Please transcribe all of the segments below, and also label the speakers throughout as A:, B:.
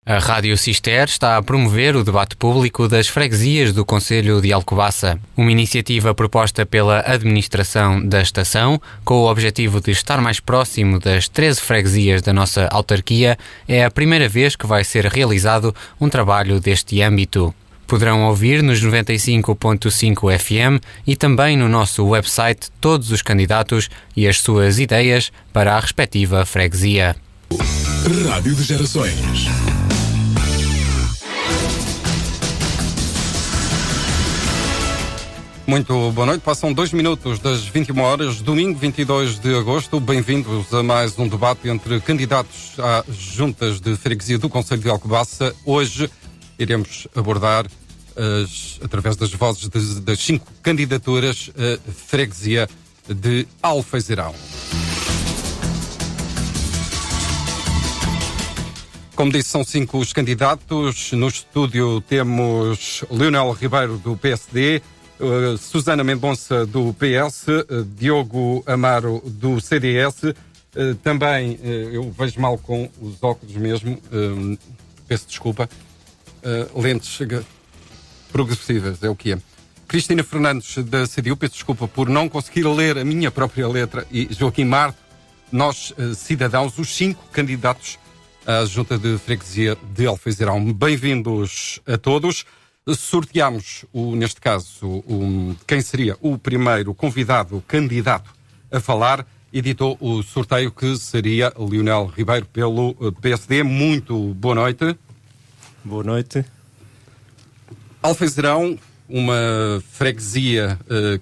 A: A Rádio Cister está a promover o debate público das freguesias do concelho de Alcobaça, uma iniciativa proposta pela administração da estação, com o objetivo de estar mais próximo das 13 freguesias da nossa autarquia. É a primeira vez que vai ser realizado um trabalho deste âmbito. Poderão ouvir nos 95.5 FM e também no nosso website todos os candidatos e as suas ideias para a respectiva freguesia.
B: Rádio de Gerações.
C: Muito boa noite, passam 2 minutos das 21 horas, domingo 22 de agosto. Bem-vindos a mais um debate entre candidatos às juntas de freguesia do concelho de Alcobaça. Hoje iremos abordar, através das vozes das 5 candidaturas, a freguesia de Alfeizerão. Como disse, são 5 os candidatos. No estúdio temos Leonel Ribeiro, do PSD, Susana Mendonça, do PS, Diogo Amaro, do CDS. Também, eu vejo mal com os óculos mesmo, peço desculpa, lentes progressivas, é o que é. Cristina Fernandes, da CDU, peço desculpa por não conseguir ler a minha própria letra, e Joaquim Marte, nós, cidadãos, os 5 candidatos à Junta de Freguesia de Alfeizerão. Bem-vindos a todos. Sorteamos, neste caso, quem seria o primeiro convidado, candidato a falar. Editou o sorteio, que seria Leonel Ribeiro, pelo PSD. Muito boa noite.
D: Boa noite.
C: Alfeizerão, uma freguesia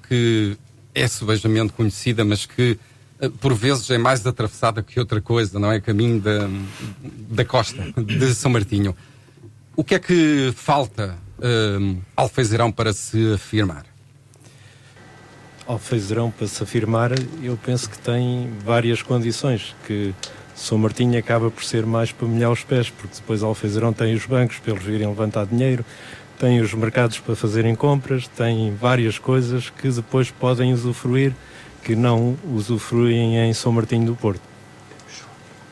C: que é subejamente conhecida, mas que por vezes é mais atravessada que outra coisa, não é? Caminho da costa de São Martinho. O que é que falta Alfeizerão para se afirmar?
D: Alfeizerão, para se afirmar, eu penso que tem várias condições, que São Martinho acaba por ser mais para molhar os pés, porque depois Alfeizerão tem os bancos para eles virem levantar dinheiro, tem os mercados para fazerem compras, tem várias coisas que depois podem usufruir, que não usufruem em São Martinho do Porto.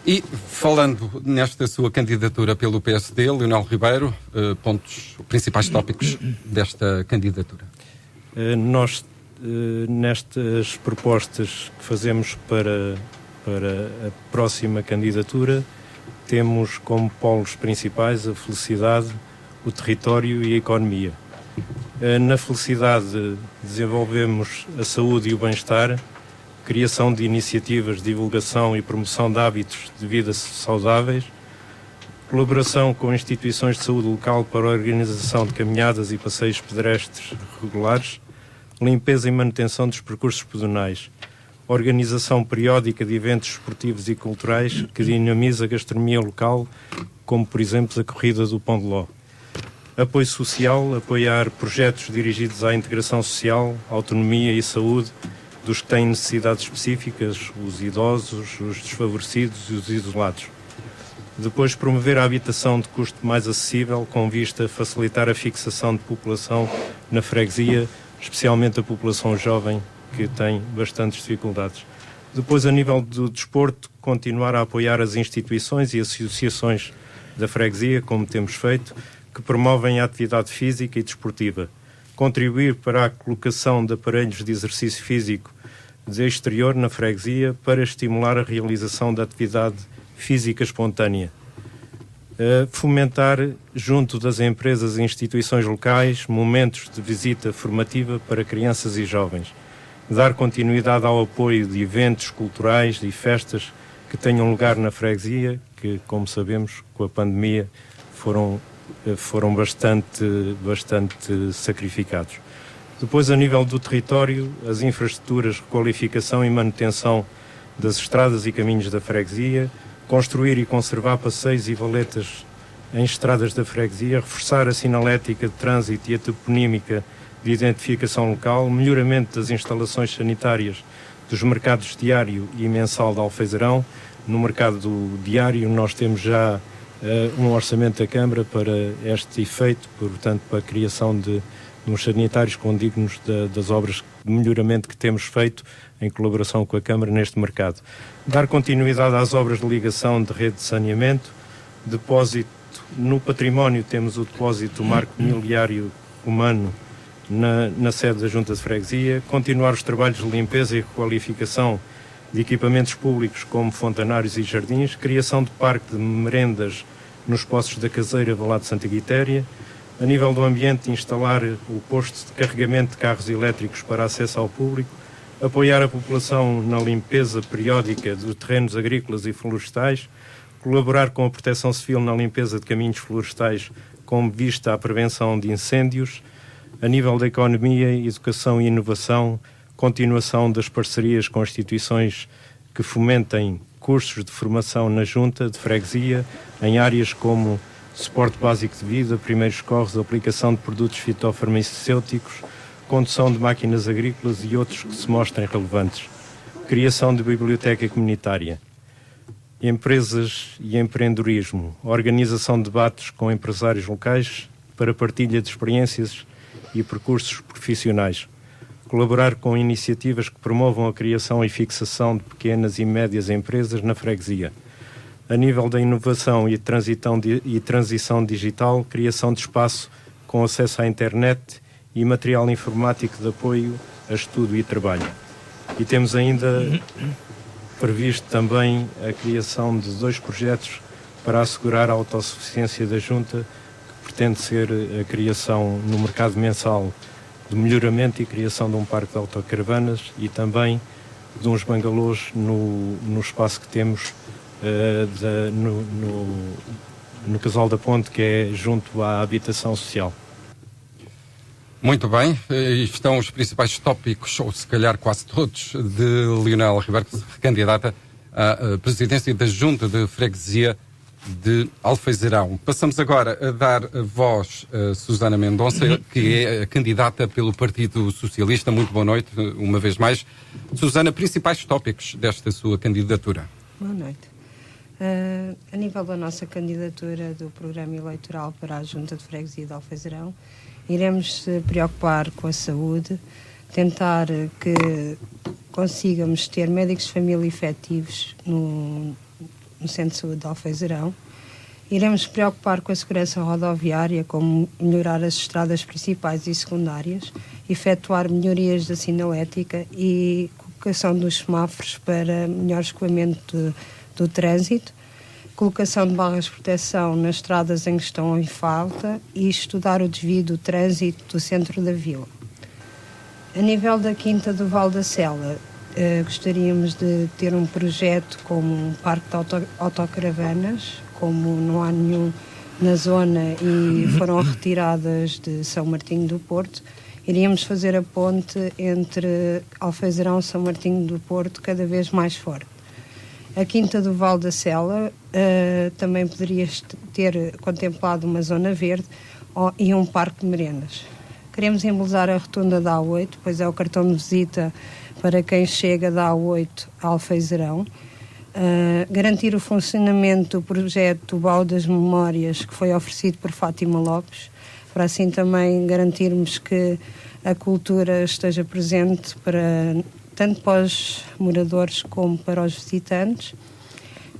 C: E, falando nesta sua candidatura pelo PSD, Leonel Ribeiro, principais tópicos desta candidatura?
D: Nós, nestas propostas que fazemos para a próxima candidatura, temos como polos principais a felicidade, o território e a economia. Na felicidade, desenvolvemos a saúde e o bem-estar, criação de iniciativas de divulgação e promoção de hábitos de vida saudáveis, colaboração com instituições de saúde local para a organização de caminhadas e passeios pedestres regulares, limpeza e manutenção dos percursos pedonais, organização periódica de eventos esportivos e culturais que dinamiza a gastronomia local, como, por exemplo, a Corrida do Pão de Ló. Apoio social, apoiar projetos dirigidos à integração social, autonomia e saúde dos que têm necessidades específicas, os idosos, os desfavorecidos e os isolados. Depois, promover a habitação de custo mais acessível, com vista a facilitar a fixação de população na freguesia, especialmente a população jovem, que tem bastantes dificuldades. Depois, a nível do desporto, continuar a apoiar as instituições e associações da freguesia, como temos feito, que promovem a atividade física e desportiva. Contribuir para a colocação de aparelhos de exercício físico de exterior na freguesia para estimular a realização da atividade física espontânea. Fomentar, junto das empresas e instituições locais, momentos de visita formativa para crianças e jovens. Dar continuidade ao apoio de eventos culturais e festas que tenham lugar na freguesia, que, como sabemos, com a pandemia foram bastante sacrificados. Depois, a nível do território, as infraestruturas, requalificação e manutenção das estradas e caminhos da freguesia, construir e conservar passeios e valetas em estradas da freguesia, reforçar a sinalética de trânsito e a toponímica de identificação local, melhoramento das instalações sanitárias dos mercados diário e mensal de Alfeizerão. No mercado diário nós temos já um orçamento da Câmara para este efeito, portanto, para a criação de uns sanitários condignos das obras de melhoramento que temos feito em colaboração com a Câmara neste mercado. Dar continuidade às obras de ligação de rede de saneamento, depósito depósito. No património temos o depósito do Marco Mobiliário Humano na sede da Junta de Freguesia, continuar os trabalhos de limpeza e requalificação de equipamentos públicos como fontanários e jardins, criação de parque de merendas nos poços da Caseira do lado de Santa Quitéria, a nível do ambiente instalar o posto de carregamento de carros elétricos para acesso ao público, apoiar a população na limpeza periódica dos terrenos agrícolas e florestais, colaborar com a Proteção Civil na limpeza de caminhos florestais com vista à prevenção de incêndios. A nível da economia, educação e inovação, continuação das parcerias com instituições que fomentem cursos de formação na Junta de Freguesia em áreas como suporte básico de vida, primeiros socorros, aplicação de produtos fitofarmacêuticos, condução de máquinas agrícolas e outros que se mostrem relevantes. Criação de biblioteca comunitária. Empresas e empreendedorismo. Organização de debates com empresários locais para partilha de experiências e percursos profissionais. Colaborar com iniciativas que promovam a criação e fixação de pequenas e médias empresas na freguesia. A nível da inovação e transição digital, criação de espaço com acesso à internet e material informático de apoio a estudo e trabalho. E temos ainda previsto também a criação de 2 projetos para assegurar a autossuficiência da Junta, que pretende ser a criação no mercado mensal de melhoramento e criação de um parque de autocaravanas e também de uns bangalôs no espaço que temos no Casal da Ponte, que é junto à habitação social.
C: Muito bem, estão os principais tópicos, ou se calhar quase todos, de Leonel Ribeiro, que se recandidata à presidência da Junta de Freguesia de Alfeizarão. Passamos agora a dar a voz a Susana Mendonça, que é candidata pelo Partido Socialista. Muito boa noite, uma vez mais. Susana, principais tópicos desta sua candidatura?
E: Boa noite. A nível da nossa candidatura do programa eleitoral para a Junta de Freguesia de Alfeizarão, iremos se preocupar com a saúde, tentar que consigamos ter médicos de família efetivos no Centro de Saúde de Alfeizarão. Iremos preocupar com a segurança rodoviária, como melhorar as estradas principais e secundárias, efetuar melhorias da sinalética e colocação dos semáforos para melhor escoamento do trânsito, colocação de barras de proteção nas estradas em que estão em falta e estudar o desvio do trânsito do centro da vila. A nível da Quinta do Val da Sela, gostaríamos de ter um projeto como um parque de autocaravanas, como não há nenhum na zona e foram retiradas de São Martinho do Porto. Iríamos fazer a ponte entre Alfeizarão e São Martinho do Porto cada vez mais forte. A Quinta do Val da Sela também poderia ter contemplado uma zona verde e um parque de merendas. Queremos embelezar a rotunda da A8, pois é o cartão de visita para quem chega da A8 a Alfeizarão. Garantir o funcionamento do projeto Baú das Memórias, que foi oferecido por Fátima Lopes, para assim também garantirmos que a cultura esteja presente tanto para os moradores como para os visitantes.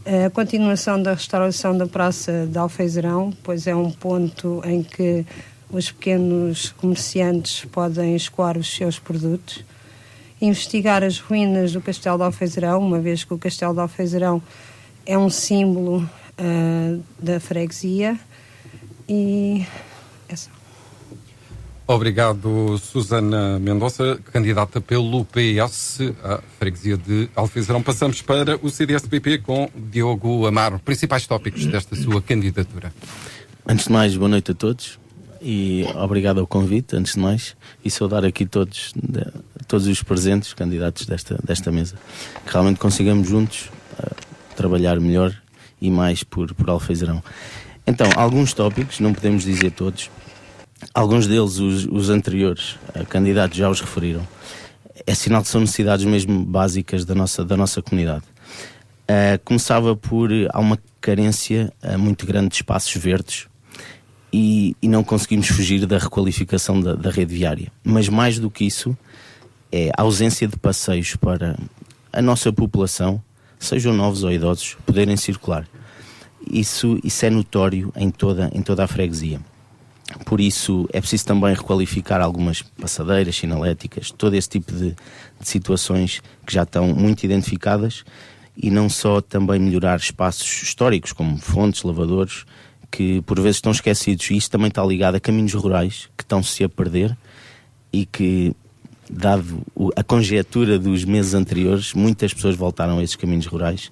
E: A continuação da restauração da Praça de Alfeizarão, pois é um ponto em que os pequenos comerciantes podem escoar os seus produtos. Investigar as ruínas do Castelo de Alfeizarão, uma vez que o Castelo de Alfeizarão é um símbolo da freguesia. E é só.
C: Obrigado, Susana Mendonça, candidata pelo PS à freguesia de Alfeizarão. Passamos para o CDS-PP com Diogo Amaro. Principais tópicos desta sua candidatura.
F: Antes de mais, boa noite a todos e obrigado ao convite, antes de mais, e saudar aqui todos os presentes, os candidatos desta mesa, que realmente consigamos juntos trabalhar melhor e mais por Alfeizarão. Então, alguns tópicos, não podemos dizer todos. Alguns deles, os anteriores candidatos já os referiram. É sinal que são necessidades mesmo básicas da nossa comunidade. Começava por, há uma carência muito grande de espaços verdes e não conseguimos fugir da requalificação da rede viária. Mas mais do que isso, é a ausência de passeios para a nossa população, sejam novos ou idosos, poderem circular. isso é notório em toda a freguesia. Por isso é preciso também requalificar algumas passadeiras, sinaléticas, todo esse tipo de situações que já estão muito identificadas, e não só também melhorar espaços históricos como fontes, lavadores, que por vezes estão esquecidos, e isto também está ligado a caminhos rurais que estão-se a perder e que, dado a conjetura dos meses anteriores, muitas pessoas voltaram a esses caminhos rurais,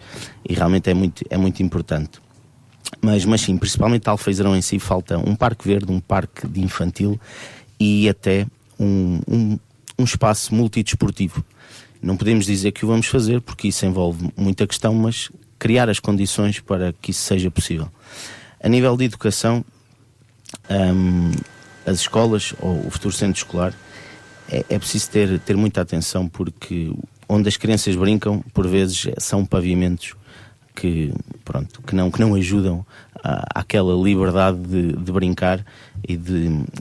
F: e realmente é muito importante. Mas sim, principalmente a Alfeizerão em si, falta um parque verde, um parque de infantil e até um espaço multidesportivo. Não podemos dizer que o vamos fazer, porque isso envolve muita questão, mas criar as condições para que isso seja possível. A nível de educação, as escolas ou o futuro centro escolar, é preciso ter muita atenção, porque onde as crianças brincam, por vezes, são pavimentos que não ajudam àquela liberdade de brincar,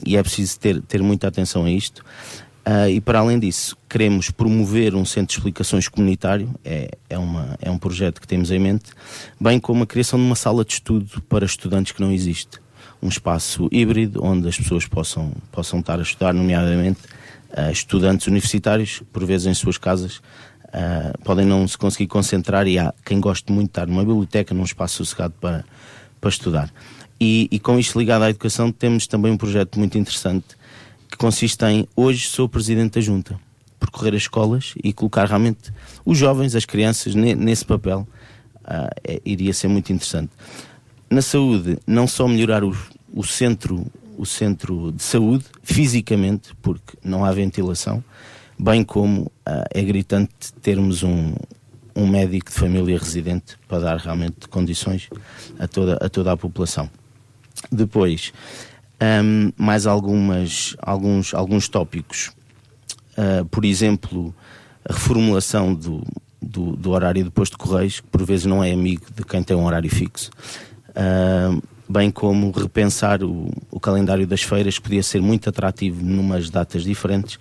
F: e é preciso ter muita atenção a isto. E para além disso, queremos promover um centro de explicações comunitário, é um projeto que temos em mente, bem como a criação de uma sala de estudo para estudantes que não existe. Um espaço híbrido onde as pessoas possam estar a estudar, nomeadamente estudantes universitários, por vezes em suas casas, podem não se conseguir concentrar, e há quem goste muito de estar numa biblioteca, num espaço sossegado para estudar. E com isto ligado à educação, temos também um projeto muito interessante, que consiste em, hoje sou presidente da junta, percorrer as escolas e colocar realmente os jovens, as crianças, nesse papel. Iria ser muito interessante. Na saúde, não só melhorar o centro de saúde, fisicamente, porque não há ventilação, bem como é gritante termos um médico de família residente para dar realmente condições a toda a população. Depois, mais alguns tópicos, por exemplo, a reformulação do horário do posto de Correios, que por vezes não é amigo de quem tem um horário fixo, bem como repensar o calendário das feiras, que podia ser muito atrativo numas datas diferentes,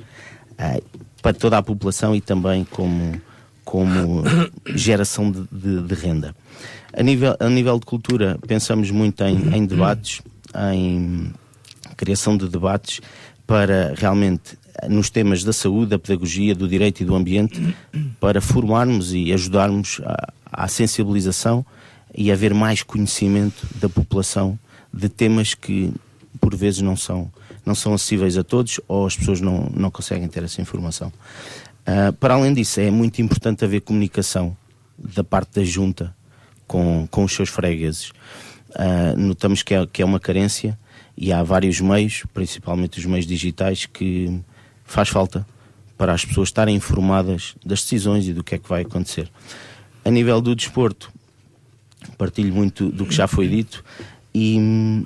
F: para toda a população, e também como geração de renda. A nível de cultura, pensamos muito em debates, em criação de debates para realmente, nos temas da saúde, da pedagogia, do direito e do ambiente, para formarmos e ajudarmos à sensibilização e haver mais conhecimento da população de temas que por vezes não são acessíveis a todos, ou as pessoas não conseguem ter essa informação. Para além disso, é muito importante haver comunicação da parte da junta com os seus fregueses. Notamos que é uma carência, e há vários meios, principalmente os meios digitais, que faz falta para as pessoas estarem informadas das decisões e do que é que vai acontecer. A nível do desporto, partilho muito do que já foi dito, e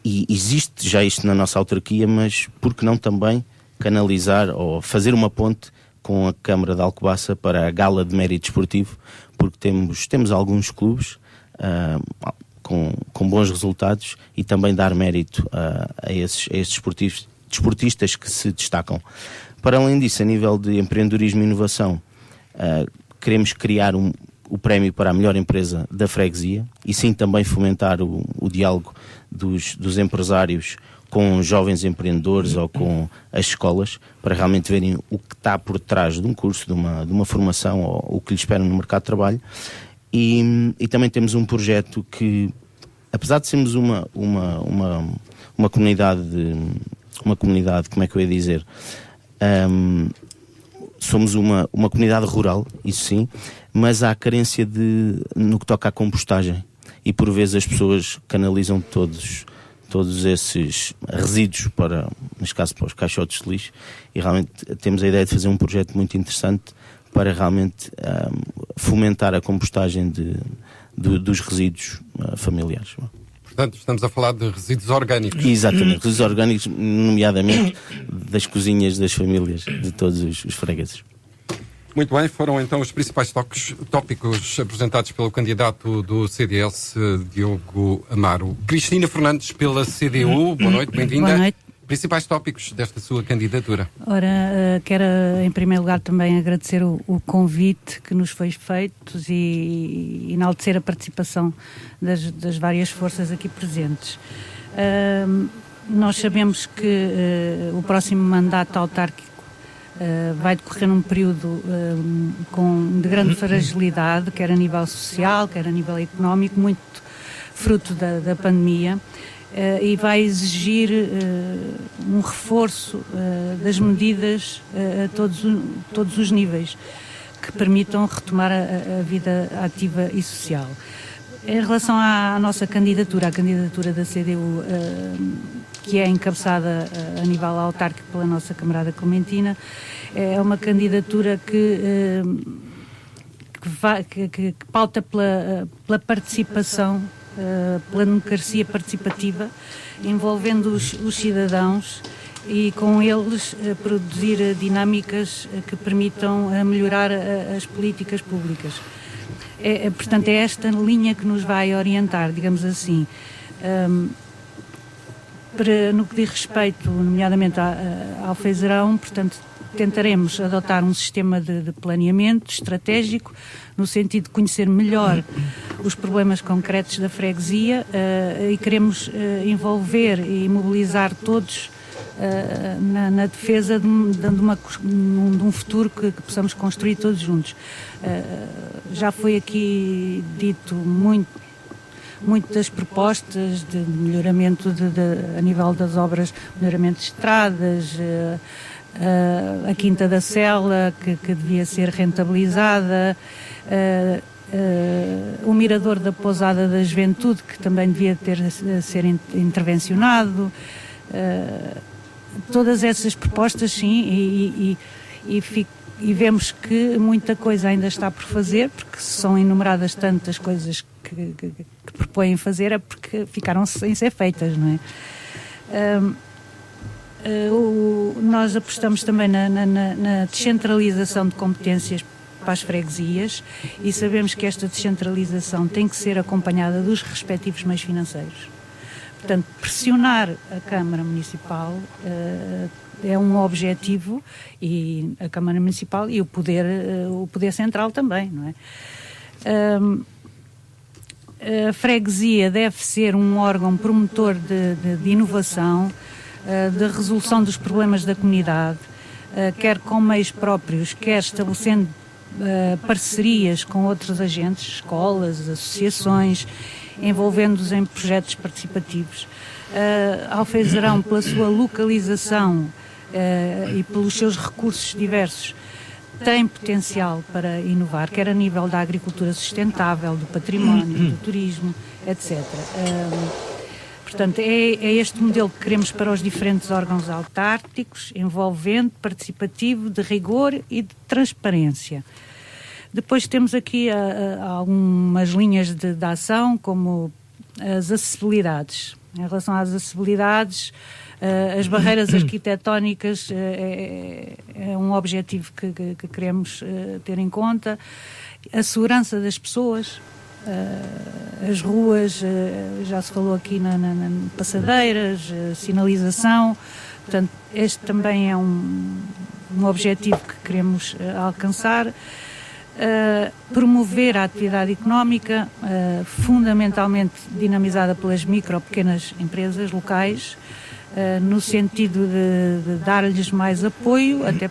F: existe já isto na nossa autarquia, mas por que não também canalizar ou fazer uma ponte com a Câmara de Alcobaça para a Gala de Mérito Desportivo, porque temos alguns clubes com bons resultados, e também dar mérito a esses desportistas que se destacam. Para além disso, a nível de empreendedorismo e inovação, queremos criar o prémio para a melhor empresa da freguesia, e sim também fomentar o diálogo dos empresários com jovens empreendedores ou com as escolas, para realmente verem o que está por trás de um curso, de uma formação, ou o que lhes espera no mercado de trabalho. E também temos um projeto que, apesar de sermos uma comunidade, como é que eu ia dizer, somos uma comunidade rural, isso sim, mas há carência no que toca à compostagem, e por vezes as pessoas canalizam todos esses resíduos neste caso, para os caixotes de lixo, e realmente temos a ideia de fazer um projeto muito interessante para realmente fomentar a compostagem dos resíduos familiares.
C: Portanto, estamos a falar de resíduos orgânicos.
F: Exatamente, resíduos orgânicos, nomeadamente das cozinhas das famílias, de todos os fregueses.
C: Muito bem, foram então os principais tópicos apresentados pelo candidato do CDS, Diogo Amaro. Cristina Fernandes, pela CDU, boa noite, bem-vinda.
G: Boa noite.
C: Principais tópicos desta sua candidatura?
G: Ora, quero em primeiro lugar também agradecer o convite que nos foi feito e enaltecer a participação das várias forças aqui presentes. Nós sabemos que o próximo mandato autárquico vai decorrer num período de grande fragilidade, quer a nível social, quer a nível económico, muito fruto da pandemia, e vai exigir um reforço das medidas a todos os níveis que permitam retomar a vida ativa e social. Em relação à nossa candidatura, a candidatura da CDU, que é encabeçada a nível autárquico pela nossa camarada Clementina, é uma candidatura que pauta pela participação, pela democracia participativa, envolvendo os cidadãos e com eles produzir dinâmicas que permitam melhorar as políticas públicas. Portanto, é esta linha que nos vai orientar, digamos assim. No que diz respeito, nomeadamente ao Feizerão, portanto, tentaremos adotar um sistema de planeamento estratégico, no sentido de conhecer melhor os problemas concretos da freguesia e queremos envolver e mobilizar todos na defesa de um futuro que possamos construir todos juntos. Já foi aqui dito muito das propostas de melhoramento a nível das obras, melhoramento de estradas, a Quinta da Sela, que devia ser rentabilizada, o mirador da Pousada da Juventude, que também devia ser intervencionado. Todas essas propostas, sim, e vemos que muita coisa ainda está por fazer, porque são enumeradas tantas coisas que propõem fazer, é porque ficaram sem ser feitas, não é? Nós apostamos também na descentralização de competências para as freguesias e sabemos que esta descentralização tem que ser acompanhada dos respectivos meios financeiros. Portanto, pressionar a Câmara Municipal é um objetivo, e a Câmara Municipal e o Poder Central também, não é? A freguesia deve ser um órgão promotor de inovação, de resolução dos problemas da comunidade, quer com meios próprios, quer estabelecendo parcerias com outros agentes, escolas, associações, envolvendo-os em projetos participativos. Alfeizerão, pela sua localização e pelos seus recursos diversos, tem potencial para inovar, quer a nível da agricultura sustentável, do património, do turismo, etc. Portanto, é este modelo que queremos para os diferentes órgãos autárquicos, envolvente, participativo, de rigor e de transparência. Depois temos aqui algumas linhas de ação, como as acessibilidades. Em relação às acessibilidades, as barreiras arquitetónicas é um objetivo que queremos ter em conta. A segurança das pessoas, as ruas, já se falou aqui na passadeiras, sinalização. Portanto, este também é um objetivo que queremos alcançar. Promover a atividade económica, fundamentalmente dinamizada pelas micro ou pequenas empresas locais, no sentido de dar-lhes mais apoio, até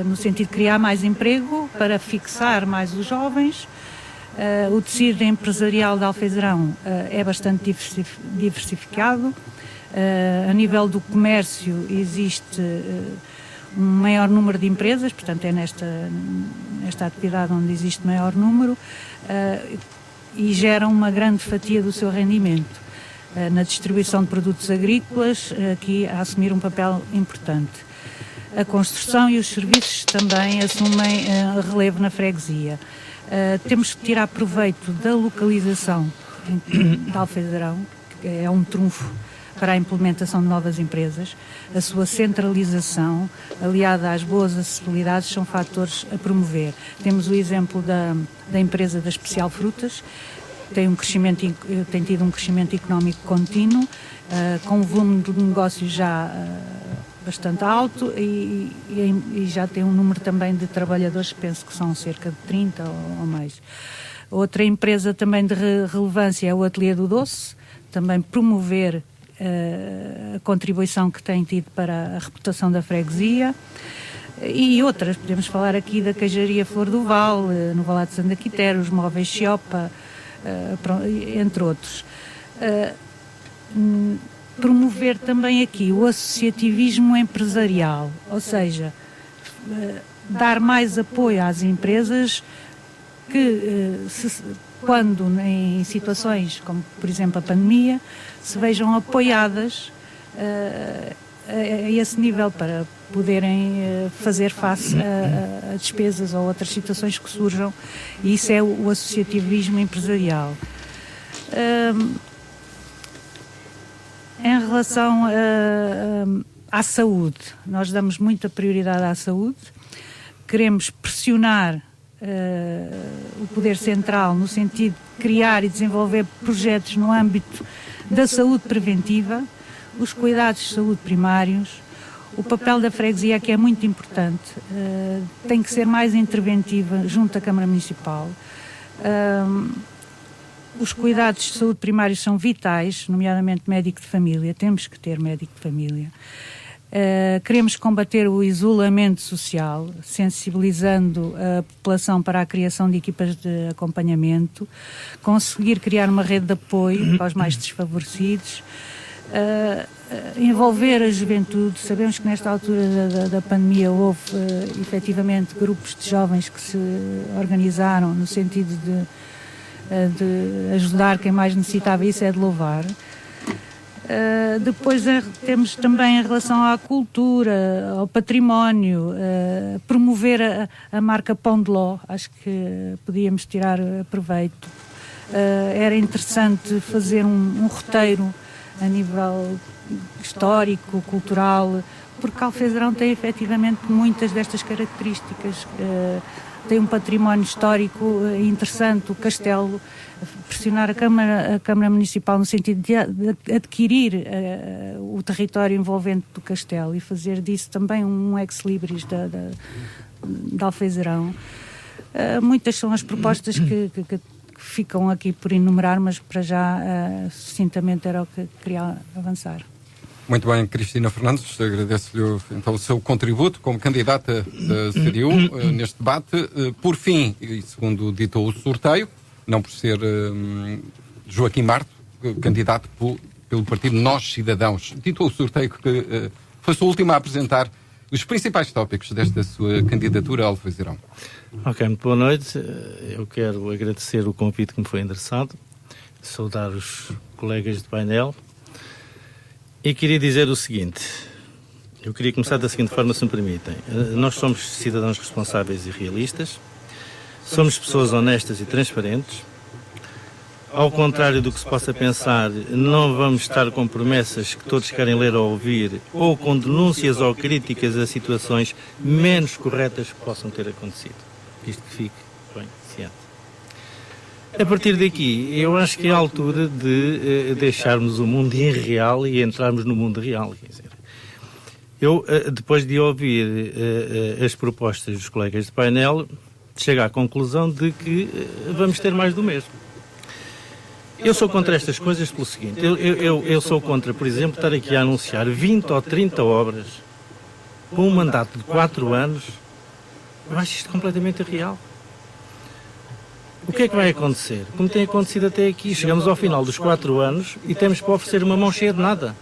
G: no sentido de criar mais emprego, para fixar mais os jovens. O tecido empresarial de Alfeizerão é bastante diversificado. A nível do comércio existe um maior número de empresas, portanto é nesta atividade onde existe maior número, e gera uma grande fatia do seu rendimento. Na distribuição de produtos agrícolas, aqui a assumir um papel importante. A construção e os serviços também assumem relevo na freguesia. Temos que tirar proveito da localização de Alfeizerão, que é um trunfo para a implementação de novas empresas. A sua centralização, aliada às boas acessibilidades, são fatores a promover. Temos o exemplo da empresa da Especial Frutas, tem tido um crescimento económico contínuo, com um volume de negócios já bastante alto e já tem um número também de trabalhadores, penso que são cerca de 30 ou mais. Outra empresa também de relevância é o Ateliê do Doce, também promover a contribuição que tem tido para a reputação da freguesia. E outras, podemos falar aqui da Queijaria Flor do Val, no Valado de Santa Quitéria, os móveis Xiopa, entre outros. Promover também aqui o associativismo empresarial, ou seja, dar mais apoio às empresas que, quando em situações como, por exemplo, a pandemia, se vejam apoiadas a esse nível para poderem fazer face a despesas ou outras situações que surjam, e isso é o associativismo empresarial. Em relação à saúde, nós damos muita prioridade à saúde, queremos pressionar o Poder Central no sentido de criar e desenvolver projetos no âmbito da saúde preventiva, os cuidados de saúde primários, o papel da freguesia, que é muito importante, tem que ser mais interventiva junto à Câmara Municipal. Os cuidados de saúde primários são vitais, nomeadamente médico de família, temos que ter médico de família. Queremos combater o isolamento social, sensibilizando a população para a criação de equipas de acompanhamento, conseguir criar uma rede de apoio para os mais desfavorecidos, envolver a juventude. Sabemos que nesta altura da pandemia houve efetivamente grupos de jovens que se organizaram no sentido de ajudar quem mais necessitava, isso é de louvar. Depois temos também em relação à cultura, ao património, promover a marca Pão de Ló, acho que podíamos tirar proveito. Era interessante fazer um roteiro a nível histórico, cultural, porque Alfezerão tem efetivamente muitas destas características. Tem um património histórico interessante, o castelo, pressionar a Câmara Municipal no sentido de adquirir o território envolvente do castelo e fazer disso também um ex-libris de Alfezerão. Muitas são as propostas que ficam aqui por enumerar, mas para já, sucintamente, era o que queria avançar.
C: Muito bem, Cristina Fernandes, agradeço-lhe então o seu contributo como candidata da CDU neste debate. Por fim, e segundo ditou o sorteio, não por ser Joaquim Marto, candidato pelo partido Nós Cidadãos, ditou o sorteio que foi a sua última a apresentar os principais tópicos desta sua candidatura a Alfezerão.
F: Ok, muito boa noite. Eu quero agradecer o convite que me foi endereçado, saudar os colegas de painel. E queria dizer o seguinte, eu queria começar da seguinte forma, se me permitem. Nós somos cidadãos responsáveis e realistas, somos pessoas honestas e transparentes. Ao contrário do que se possa pensar, não vamos estar com promessas que todos querem ler ou ouvir, ou com denúncias ou críticas a situações menos corretas que possam ter acontecido. Isto que fique bem ciente. A partir daqui, eu acho que é a altura de deixarmos o mundo irreal e entrarmos no mundo real. Quer dizer, eu, depois de ouvir as propostas dos colegas de painel, chego à conclusão de que vamos ter mais do mesmo. Eu sou contra estas coisas pelo seguinte, eu sou contra, por exemplo, estar aqui a anunciar 20 ou 30 obras com um mandato de 4 anos. Eu acho isto completamente irreal. O que é que vai acontecer? Como tem acontecido até aqui, chegamos ao final dos 4 anos e temos para oferecer uma mão cheia de nada.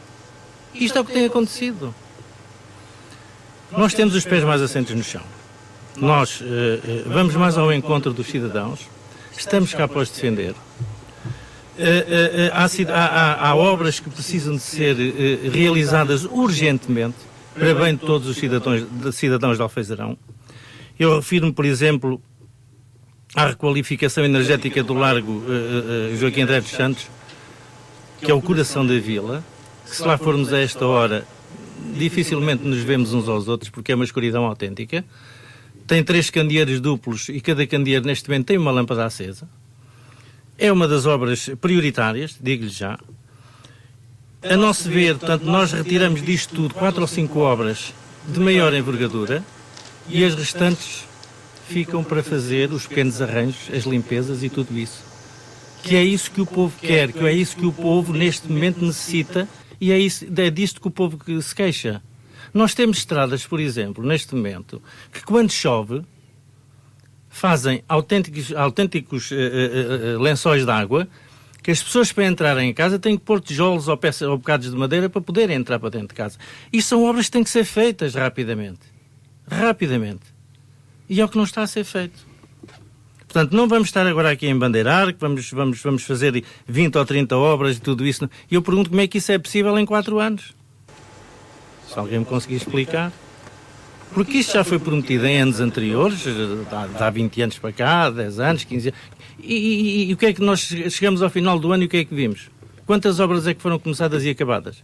F: Isto é o que tem acontecido. Nós temos os pés mais assentos no chão. Nós vamos mais ao encontro dos cidadãos, estamos cá para os defender. Há obras que precisam de ser realizadas urgentemente para bem de todos os cidadãos de Alfezerão. Eu refiro-me, por exemplo, à requalificação energética do Largo Joaquim André dos Santos, que é o coração da vila, que se lá formos a esta hora, dificilmente nos vemos uns aos outros, porque é uma escuridão autêntica. Tem 3 candeeiros duplos e cada candeeiro neste momento tem uma lâmpada acesa.
H: é uma das obras prioritárias, digo-lhe já. A nosso ver, portanto, nós retiramos disto tudo 4 ou 5 obras de maior envergadura e as restantes ficam para fazer os pequenos arranjos, as limpezas e tudo isso. Que é isso que o povo quer, que é isso que o povo neste momento necessita e é disto que o povo se queixa. Nós temos estradas, por exemplo, neste momento, que quando chove fazem autênticos lençóis de água, que as pessoas para entrarem em casa têm que pôr tijolos ou bocados de madeira para poderem entrar para dentro de casa. Isto são obras que têm que ser feitas rapidamente. Rapidamente. E é o que não está a ser feito. Portanto, não vamos estar agora aqui a embandeirar, que vamos fazer 20 ou 30 obras e tudo isso. E eu pergunto como é que isso é possível em 4 anos. Se alguém me conseguir explicar. Porque isto já foi prometido em anos anteriores, há 20 anos para cá, 10 anos, 15 anos. E o que é que nós chegamos ao final do ano e o que é que vimos? Quantas obras é que foram começadas e acabadas?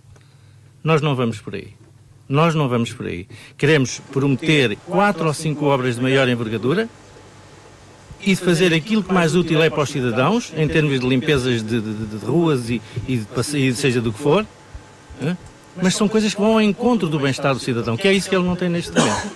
H: Nós não vamos por aí. Nós não vamos por aí. Queremos prometer 4 ou 5 obras de maior envergadura e de fazer aquilo que mais útil é para os cidadãos, em termos de limpezas de ruas e seja do que for. Mas são coisas que vão ao encontro do bem-estar do cidadão, que é isso que ele não tem neste momento.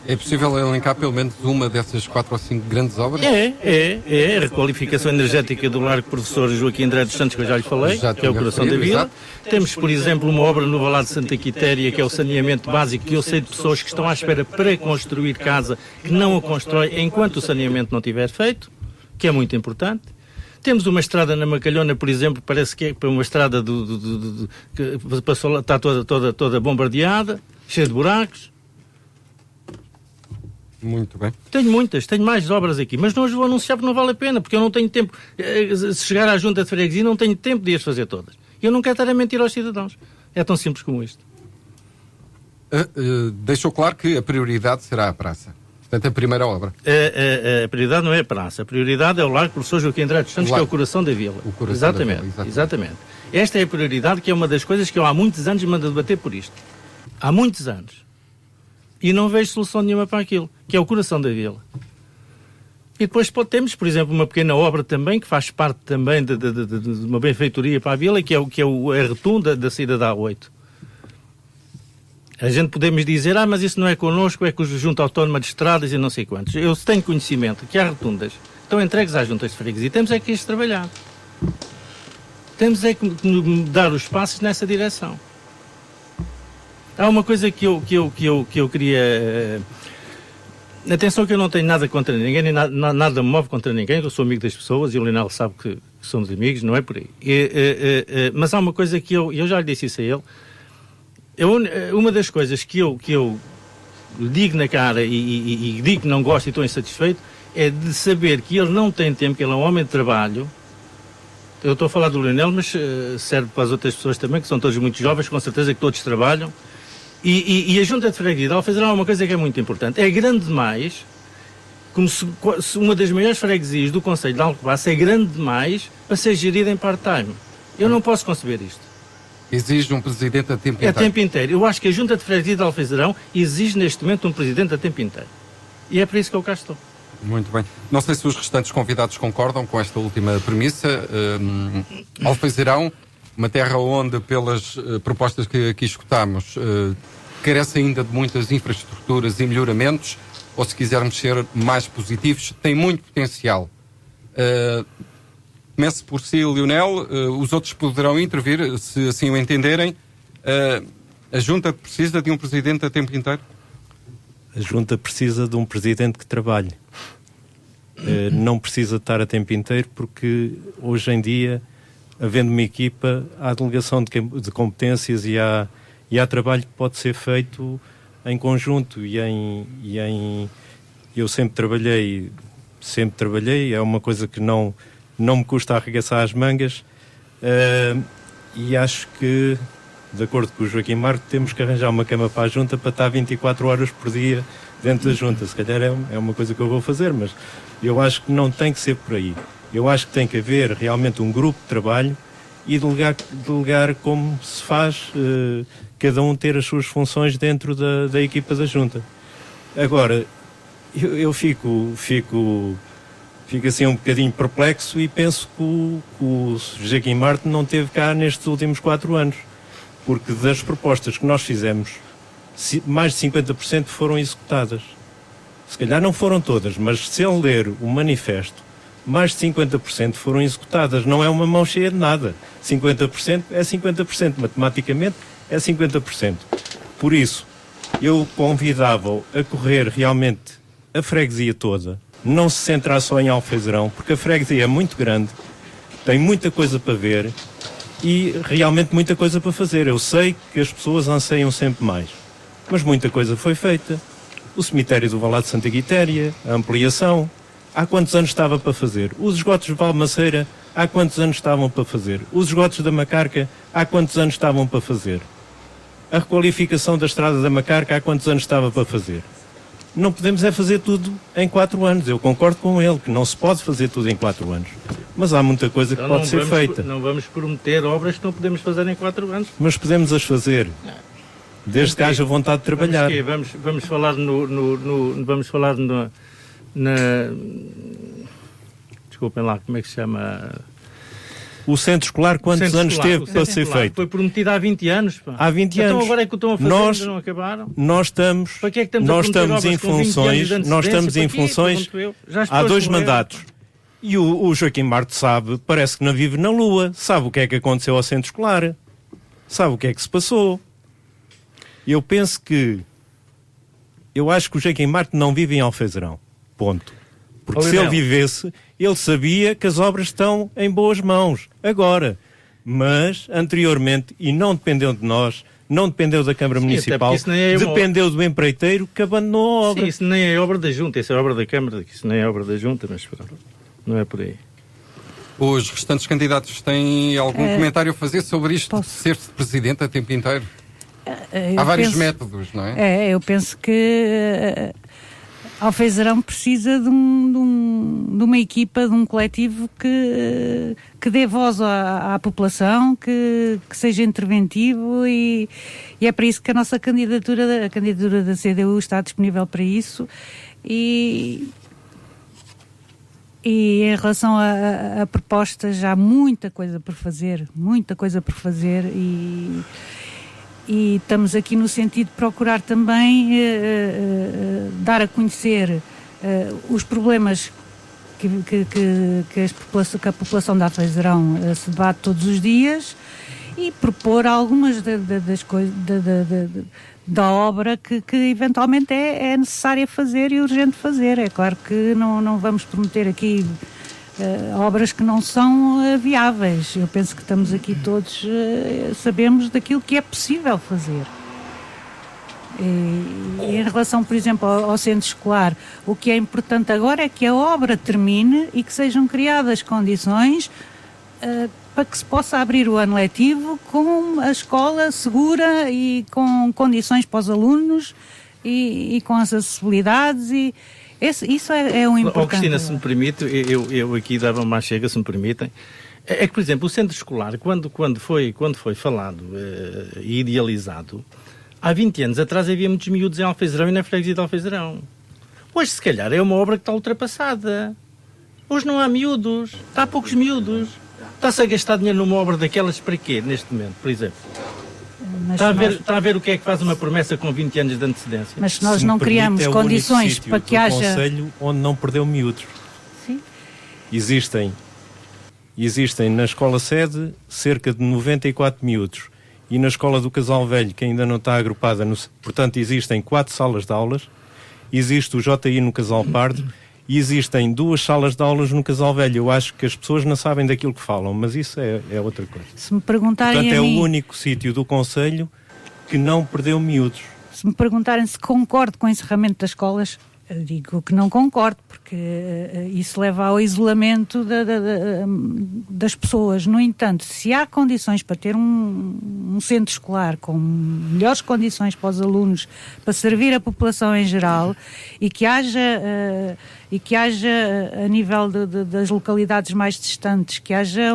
C: É possível elencar pelo menos uma dessas 4 ou 5 grandes obras?
H: É a requalificação energética do Largo Professor Joaquim André dos Santos, que eu já lhe falei, que é o coração da vila. Temos, por exemplo, uma obra no Valado de Santa Quitéria, que é o saneamento básico, que eu sei de pessoas que estão à espera para construir casa, que não a constrói enquanto o saneamento não estiver feito, que é muito importante. Temos uma estrada na Macalhona, por exemplo, parece que é uma estrada que passou, está toda bombardeada, cheia de buracos.
C: Muito bem.
H: Tenho mais obras aqui, mas não as vou anunciar porque não vale a pena, porque eu não tenho tempo. Se chegar à junta de freguesia, não tenho tempo de as fazer todas. Eu não quero estar a mentir aos cidadãos. É tão simples como isto.
C: Deixou claro que a prioridade será a praça. Portanto, a primeira obra.
H: A prioridade não é a praça. A prioridade é o Largo Professor Joaquim André dos Santos, que é o coração da vila.
C: O coração
H: exatamente,
C: da vila,
H: exatamente. Esta é a prioridade, que é uma das coisas que eu há muitos anos mando debater por isto. Há muitos anos. E não vejo solução nenhuma para aquilo, que é o coração da vila. E depois temos, por exemplo, uma pequena obra também, que faz parte também de uma benfeitoria para a vila, que é a retunda da saída da A8. A gente podemos dizer, mas isso não é connosco, é com a Junta Autónoma de Estradas e não sei quantos. Eu tenho conhecimento que há rotundas estão entregues às juntas de freguesia e temos é que ir trabalhar. Temos é que dar os passos nessa direção. Há uma coisa que eu queria... Atenção, que eu não tenho nada contra ninguém, nem nada me move contra ninguém, eu sou amigo das pessoas e o Lionel sabe que somos amigos, não é por aí. Mas há uma coisa que eu já lhe disse isso a ele. Uma das coisas que eu digo na cara e digo que não gosto e estou insatisfeito é de saber que ele não tem tempo, que ele é um homem de trabalho. Eu estou a falar do Lionel, mas serve para as outras pessoas também, que são todos muito jovens, com certeza que todos trabalham. E a Junta de Freguesia de Alfezerão é uma coisa que é muito importante. É grande demais, como se uma das maiores freguesias do Concelho de Alcobaça é grande demais para ser gerida em part-time. Eu não posso conceber isto.
C: Exige um presidente a tempo inteiro.
H: A tempo inteiro. Eu acho que a Junta de Freguesia de Alfezerão exige neste momento um presidente a tempo inteiro. E é por isso que eu cá estou.
C: Muito bem. Não sei se os restantes convidados concordam com esta última premissa. Alfezerão, uma terra onde, pelas propostas que aqui escutámos, carece ainda de muitas infraestruturas e melhoramentos, ou se quisermos ser mais positivos, tem muito potencial. Comece por si, Lionel, os outros poderão intervir, se assim o entenderem. A Junta precisa de um presidente a tempo inteiro?
D: A Junta precisa de um presidente que trabalhe. Não precisa estar a tempo inteiro, porque hoje em dia, havendo uma equipa, há delegação de competências e há trabalho que pode ser feito em conjunto eu sempre trabalhei, é uma coisa que não me custa arregaçar as mangas, e acho que, de acordo com o Joaquim Marco, temos que arranjar uma cama para a Junta para estar 24 horas por dia dentro da Junta. Se calhar é uma coisa que eu vou fazer, mas eu acho que não tem que ser por aí. Eu acho que tem que haver realmente um grupo de trabalho e delegar como se faz, cada um ter as suas funções dentro da equipa da Junta. Agora, eu fico fico assim um bocadinho perplexo e penso que o Joaquim Martin não esteve cá nestes últimos 4 anos, porque das propostas que nós fizemos, mais de 50% foram executadas. Se calhar não foram todas, mas se ele ler o manifesto, mais de 50% foram executadas. Não é uma mão cheia de nada. 50% é 50%. Matematicamente é 50%. Por isso, eu convidava-o a correr realmente a freguesia toda. Não se centrar só em Alfeizerão, porque a freguesia é muito grande, tem muita coisa para ver e realmente muita coisa para fazer. Eu sei que as pessoas anseiam sempre mais, mas muita coisa foi feita. O cemitério do Valado de Santa Quitéria, a ampliação, há quantos anos estava para fazer? Os esgotos de Valmaceira, há quantos anos estavam para fazer? Os esgotos da Macarca, há quantos anos estavam para fazer? A requalificação da estrada da Macarca, há quantos anos estava para fazer? Não podemos é fazer tudo em 4 anos. Eu concordo com ele, que não se pode fazer tudo em 4 anos. Mas há muita coisa que
H: então
D: pode ser feita.
H: Não vamos prometer obras que não podemos fazer em 4 anos.
D: Mas podemos as fazer. Desde que haja vontade de trabalhar.
H: Vamos falar vamos falar desculpem lá, como é que se chama?
D: O centro escolar, quantos anos teve para ser feito?
H: Foi prometido há 20 anos. Pá.
D: Há 20 anos.
H: Então agora é que o estão a fazer, ainda não acabaram?
D: Nós estamos em funções há 2 mandatos. E o Joaquim Martin sabe, parece que não vive na Lua, sabe o que é que aconteceu ao centro escolar, sabe o que é que se passou. Eu acho que o Joaquim Martin não vive em Alfeizerão. Ponto. Porque se ele vivesse, ele sabia que as obras estão em boas mãos. Agora. Mas, anteriormente, e não dependeu de nós, não dependeu da Câmara Municipal, dependeu do empreiteiro que abandonou a obra.
H: Sim, isso nem é obra da Junta, isso é obra da Câmara, isso nem é obra da Junta, mas não é por aí.
C: Os restantes candidatos têm algum comentário a fazer sobre isto de ser-se presidente a tempo inteiro? Há vários métodos, não é?
G: Eu penso que Alfeizerão precisa de uma equipa, de um coletivo que dê voz à população, que seja interventivo e é para isso que a nossa candidatura, a candidatura da CDU está disponível para isso e em relação a propostas há muita coisa por fazer e estamos aqui no sentido de procurar também dar a conhecer os problemas que a população de Alfeizerão se debate todos os dias e propor algumas das coisas da obra que eventualmente é necessária fazer e urgente fazer. É claro que não vamos prometer aqui obras que não são viáveis. Eu penso que estamos aqui todos, sabemos daquilo que é possível fazer. E em relação, por exemplo, ao centro escolar, o que é importante agora é que a obra termine e que sejam criadas condições para que se possa abrir o ano letivo com a escola segura e com condições para os alunos e com as acessibilidades e isso é o importante.
H: Cristina, se me permite, eu aqui dava uma chega, se me permitem. É que, por exemplo, o centro escolar, quando foi falado e idealizado, há 20 anos atrás havia muitos miúdos em Alfeizerão e na freguesia de Alfeizerão. Hoje, se calhar, é uma obra que está ultrapassada. Hoje não há miúdos, há poucos miúdos. Está-se a gastar dinheiro numa obra daquelas para quê, neste momento, por exemplo? Está a ver o que é que faz uma promessa com 20 anos de antecedência?
G: Mas se nós não criamos condições para que haja...
D: Conselho onde não perdeu miúdos.
G: Sim.
D: Existem na escola sede cerca de 94 miúdos e na escola do Casal Velho, que ainda não está agrupada, portanto existem 4 salas de aulas, existe o JI no Casal Pardo e existem 2 salas de aulas no Casal Velho. Eu acho que as pessoas não sabem daquilo que falam, mas isso é outra coisa.
G: Se me perguntarem
D: portanto, é o único sítio do Conselho que não perdeu miúdos.
G: Se me perguntarem se concordo com o encerramento das escolas, eu digo que não concordo, porque isso leva ao isolamento das pessoas. No entanto, se há condições para ter um centro escolar com melhores condições para os alunos, para servir a população em geral, e que haja a nível das localidades mais distantes, que haja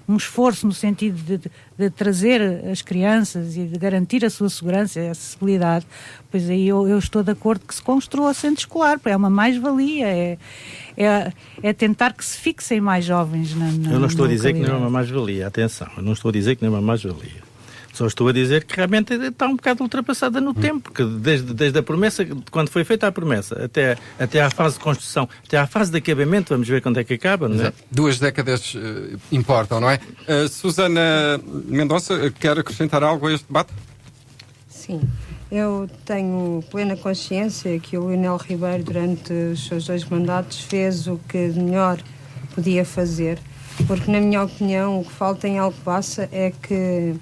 G: um esforço no sentido de trazer as crianças e de garantir a sua segurança e acessibilidade, pois aí eu estou de acordo que se construa o centro escolar, porque é uma mais-valia, é tentar que se fixem mais jovens na
H: Eu não estou a dizer
G: localidade.
H: que não é uma mais-valia, atenção, eu não estou a dizer que não é uma mais-valia. Só estou a dizer que realmente está um bocado ultrapassada no tempo, que desde a promessa, quando foi feita a promessa, até à fase de construção, até à fase de acabamento, vamos ver quando é que acaba, não é?
C: 2 décadas importam, não é? Susana Mendonça, quer acrescentar algo a este debate?
E: Sim, eu tenho plena consciência que o Leonel Ribeiro, durante os seus 2 mandatos, fez o que de melhor podia fazer, porque, na minha opinião, o que falta em Alcobaça é que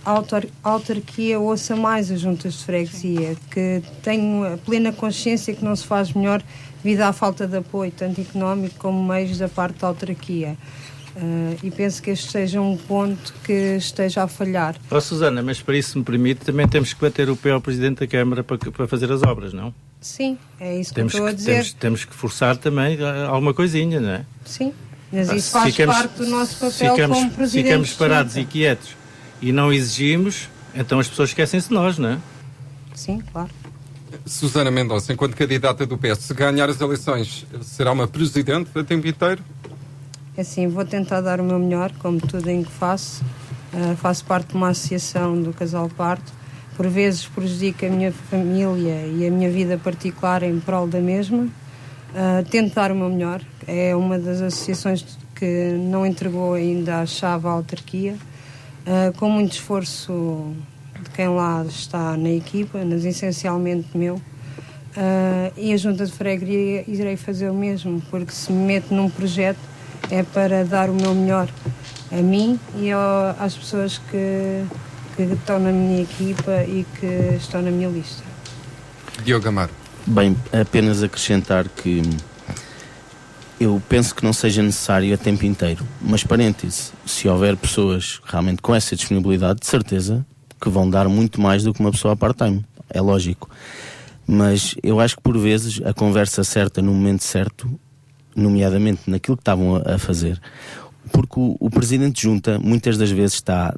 E: a autarquia ouça mais as juntas de freguesia, que tenho a plena consciência que não se faz melhor devido à falta de apoio, tanto económico como meios da parte da autarquia. E penso que este seja um ponto que esteja a falhar.
H: Susana, mas para isso, se me permite, também temos que bater o pé ao Presidente da Câmara para fazer as obras, não?
E: Sim, é isso que eu estou a dizer.
H: Temos que forçar também alguma coisinha, não é?
E: Sim, mas isso faz parte do nosso papel como Presidente.
H: Se ficamos parados e quietos e não exigimos, então as pessoas esquecem-se de nós, não é?
E: Sim, claro.
C: Susana Mendonça, enquanto candidata do PS, se ganhar as eleições, será uma presidente a tempo inteiro?
E: Assim, vou tentar dar o meu melhor, como tudo em que faço. Faço parte de uma associação do Casal Parto. Por vezes prejudico a minha família e a minha vida particular em prol da mesma. Tento dar o meu melhor. É uma das associações que não entregou ainda a chave à autarquia. Com muito esforço de quem lá está na equipa, mas essencialmente meu. E a Junta de Freguesia irei fazer o mesmo, porque se me meto num projeto é para dar o meu melhor a mim e às pessoas que estão na minha equipa e que estão na minha lista.
C: Diogo Amaro.
F: Bem, apenas acrescentar que eu penso que não seja necessário a tempo inteiro, mas parêntese, se houver pessoas realmente com essa disponibilidade, de certeza que vão dar muito mais do que uma pessoa a part-time, é lógico. Mas eu acho que por vezes a conversa certa no momento certo, nomeadamente naquilo que estavam a fazer, porque o Presidente de Junta muitas das vezes está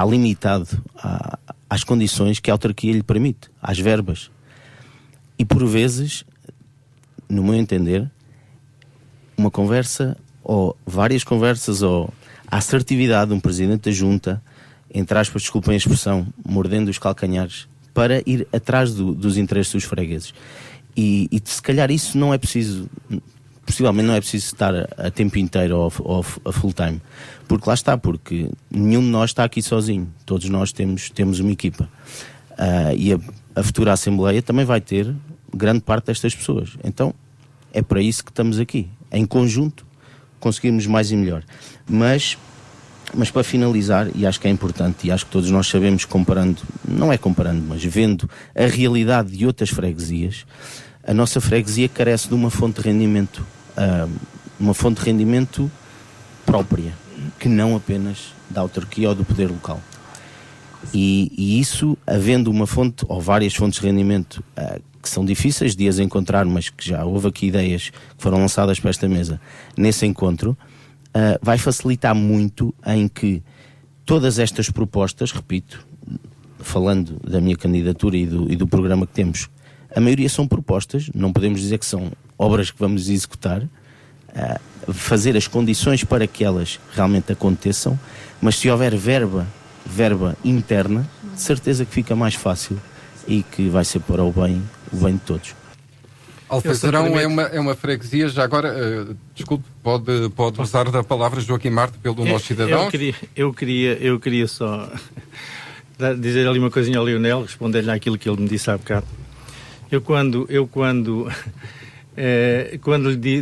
F: limitado às condições que a autarquia lhe permite, às verbas. E por vezes, no meu entender, uma conversa, ou várias conversas, ou a assertividade de um Presidente da Junta, entre aspas, desculpem a expressão, mordendo os calcanhares, para ir atrás dos interesses dos fregueses. E se calhar isso não é preciso, possivelmente não é preciso estar a tempo inteiro ou a full time. Porque lá está, porque nenhum de nós está aqui sozinho. Todos nós temos uma equipa. E a futura Assembleia também vai ter grande parte destas pessoas. Então, é para isso que estamos aqui. Em conjunto, conseguirmos mais e melhor. Mas para finalizar, e acho que é importante, e acho que todos nós sabemos, não é comparando, mas vendo a realidade de outras freguesias, a nossa freguesia carece de uma fonte de rendimento, própria, que não apenas da autarquia ou do poder local. E isso, havendo uma fonte, ou várias fontes de rendimento, que são difíceis de as encontrar, mas que já houve aqui ideias que foram lançadas para esta mesa nesse encontro, vai facilitar muito em que todas estas propostas, repito, falando da minha candidatura e do programa que temos, a maioria são propostas, não podemos dizer que são obras que vamos executar, fazer as condições para que elas realmente aconteçam, mas se houver verba interna, de certeza que fica mais fácil e que vai ser para o bem de todos.
C: Alfezarão é uma freguesia, já agora, desculpe, pode usar da palavra Joaquim Marte pelo nosso cidadão.
H: Eu queria só dizer ali uma coisinha ao Leonel, responder-lhe àquilo que ele me disse há bocado.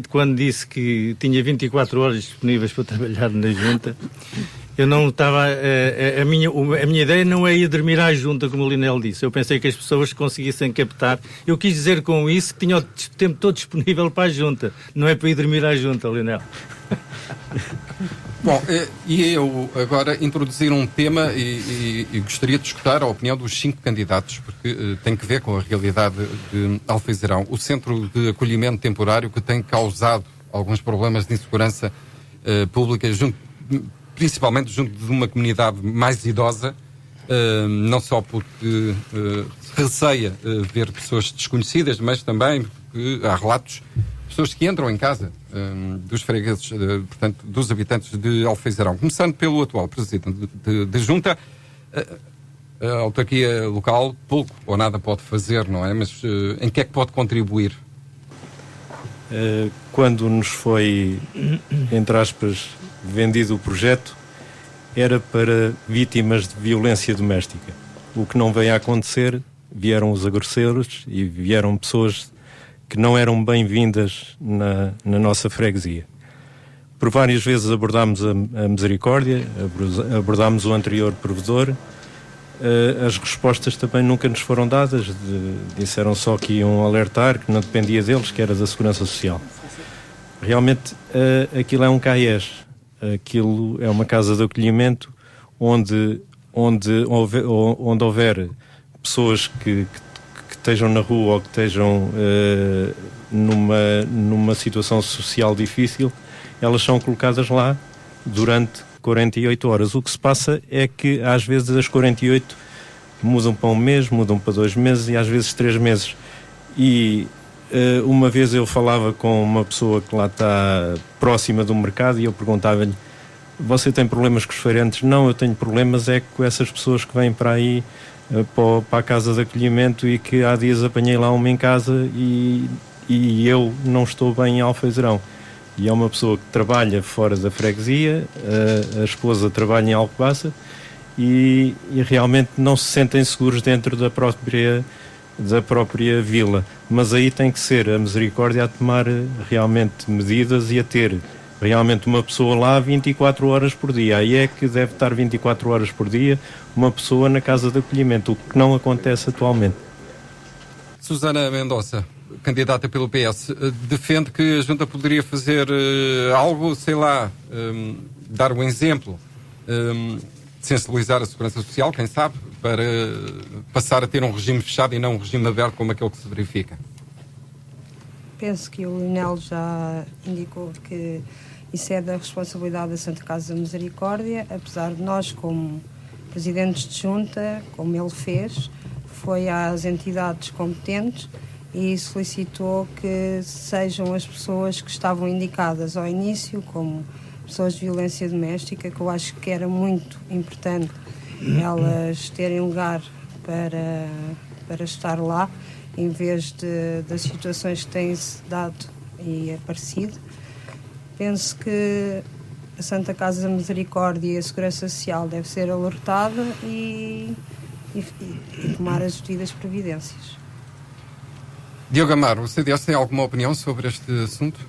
H: Quando disse que tinha 24 horas disponíveis para trabalhar na Junta, eu não estava... A minha ideia não é ir dormir à Junta, como o Leonel disse. Eu pensei que as pessoas conseguissem captar. Eu quis dizer com isso que tinha o tempo todo disponível para a Junta. Não é para ir dormir à Junta, Leonel.
C: Bom, e eu agora introduzir um tema e gostaria de escutar a opinião dos 5 candidatos, porque tem que ver com a realidade de Alfezarão. O centro de acolhimento temporário que tem causado alguns problemas de insegurança pública principalmente junto de uma comunidade mais idosa, não só porque receia ver pessoas desconhecidas, mas também porque há relatos de pessoas que entram em casa dos fregueses, portanto, dos habitantes de Alfeizarão. Começando pelo atual presidente de junta, a autarquia local pouco ou nada pode fazer, não é? Mas em que é que pode contribuir?
D: Quando nos foi, entre aspas, vendido o projeto, era para vítimas de violência doméstica. O que não veio a acontecer, vieram os agressores e vieram pessoas que não eram bem-vindas na nossa freguesia. Por várias vezes abordámos a Misericórdia, abordámos o anterior provedor. As respostas também nunca nos foram dadas. Disseram só que iam alertar, que não dependia deles, que era da Segurança Social. Realmente aquilo é um CAES. Aquilo é uma casa de acolhimento onde houver pessoas que estejam na rua ou que estejam numa situação social difícil, elas são colocadas lá durante 48 horas. O que se passa é que às vezes as 48 mudam para um mês, mudam para 2 meses e às vezes 3 meses. E uma vez eu falava com uma pessoa que lá está próxima do mercado e eu perguntava-lhe: você tem problemas com os feirantes? Não, eu tenho problemas é com essas pessoas que vêm para aí, para a casa de acolhimento, e que há dias apanhei lá uma em casa e eu não estou bem em Alfeizarão. E é uma pessoa que trabalha fora da freguesia, a esposa trabalha em Alcobaça e realmente não se sentem seguros dentro da própria vila. Mas aí tem que ser a Misericórdia a tomar realmente medidas e a ter realmente uma pessoa lá 24 horas por dia. Aí é que deve estar 24 horas por dia uma pessoa na casa de acolhimento, o que não acontece atualmente.
C: Susana Mendonça, candidata pelo PS, defende que a Junta poderia fazer algo, sei lá, dar um exemplo, sensibilizar a Segurança Social, quem sabe, para passar a ter um regime fechado e não um regime aberto como aquele que se verifica.
E: Penso que o Lionel já indicou que isso é da responsabilidade da Santa Casa da Misericórdia, apesar de nós, como presidentes de junta, como ele fez, foi às entidades competentes e solicitou que sejam as pessoas que estavam indicadas ao início como pessoas de violência doméstica, que eu acho que era muito importante elas terem lugar para estar lá, em vez das situações que têm-se dado e aparecido. Penso que a Santa Casa da Misericórdia e a Segurança Social deve ser alertada e tomar as devidas providências.
C: Diogo Amaro, o CDS tem alguma opinião sobre este assunto?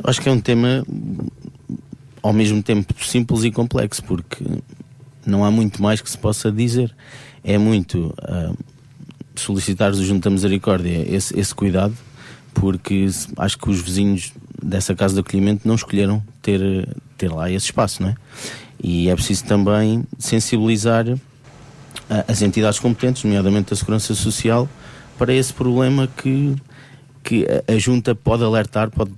F: Acho que é um tema ao mesmo tempo simples e complexo, porque não há muito mais que se possa dizer. É muito solicitar do Junta Misericórdia esse cuidado, porque acho que os vizinhos dessa casa de acolhimento não escolheram ter lá esse espaço, não é? E é preciso também sensibilizar as entidades competentes, nomeadamente a Segurança Social, para esse problema que a Junta pode alertar, pode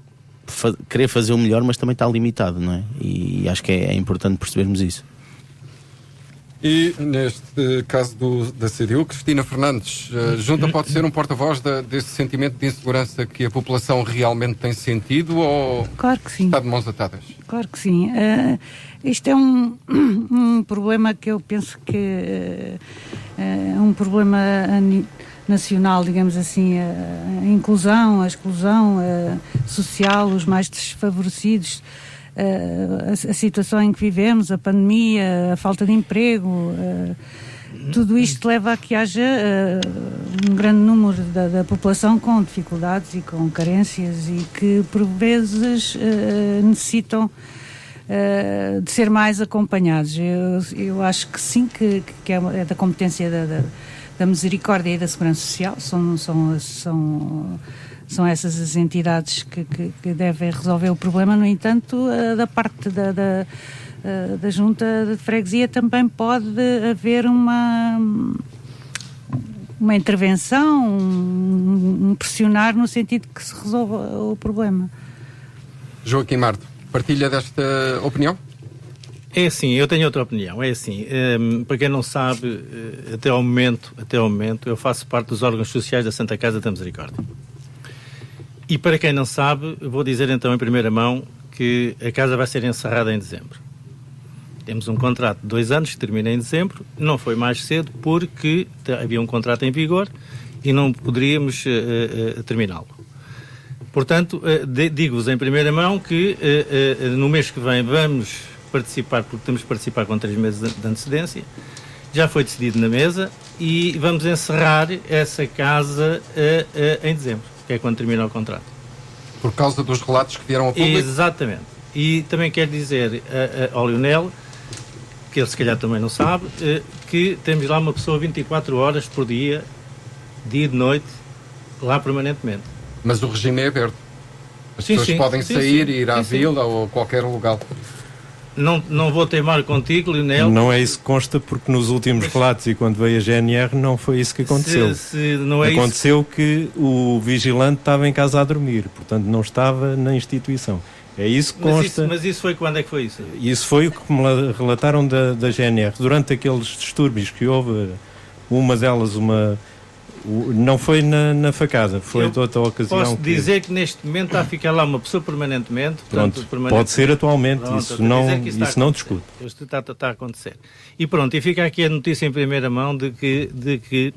F: querer fazer o melhor, mas também está limitado, não é? E acho que é importante percebermos isso.
C: E neste caso da CDU, Cristina Fernandes, a Junta pode ser um porta-voz desse sentimento de insegurança que a população realmente tem sentido, ou
G: claro que sim.
C: Está de mãos atadas?
G: Claro que sim. Isto é um problema que eu penso que é um problema nacional, digamos assim, a inclusão, a exclusão social, os mais desfavorecidos, a situação em que vivemos, a pandemia, a falta de emprego, tudo isto leva a que haja um grande número da população com dificuldades e com carências e que por vezes necessitam de ser mais acompanhados. Eu acho que sim, que é da competência da Misericórdia e da Segurança Social, são essas as entidades que devem resolver o problema. No entanto, da parte da Junta de Freguesia também pode haver uma intervenção, um pressionar no sentido que se resolva o problema.
C: Joaquim Marto, partilha desta opinião?
H: É assim, eu tenho outra opinião. É assim, para quem não sabe, até ao momento, eu faço parte dos órgãos sociais da Santa Casa da Misericórdia. E para quem não sabe, vou dizer então em primeira mão que a casa vai ser encerrada em dezembro. Temos um contrato de 2 anos que termina em dezembro, não foi mais cedo porque havia um contrato em vigor e não poderíamos terminá-lo. Portanto, digo-vos em primeira mão que no mês que vem vamos participar, porque temos que participar com 3 meses de antecedência, já foi decidido na mesa e vamos encerrar essa casa em dezembro, que é quando termina o contrato.
C: Por causa dos relatos que vieram ao público?
H: Exatamente. E também quero dizer ao Leonel, que ele se calhar também não sabe, que temos lá uma pessoa 24 horas por dia e noite, lá permanentemente.
C: Mas o regime é aberto. As pessoas podem sair e ir à vila ou a qualquer lugar.
H: Não vou teimar contigo, Leonel.
D: Não é isso que consta, porque nos últimos relatos e quando veio a GNR não foi isso que aconteceu. Aconteceu que o vigilante estava em casa a dormir, portanto não estava na instituição. É isso que consta.
H: Mas isso foi quando é que foi isso?
D: Isso foi o que me relataram da GNR. Durante aqueles distúrbios que houve, uma delas, não foi na facada, foi de outra ocasião.
H: Posso dizer que neste momento está a ficar lá uma pessoa permanentemente.
D: Pronto, pode ser atualmente, isso não discute.
H: Isto está a acontecer. E pronto, e fica aqui a notícia em primeira mão de que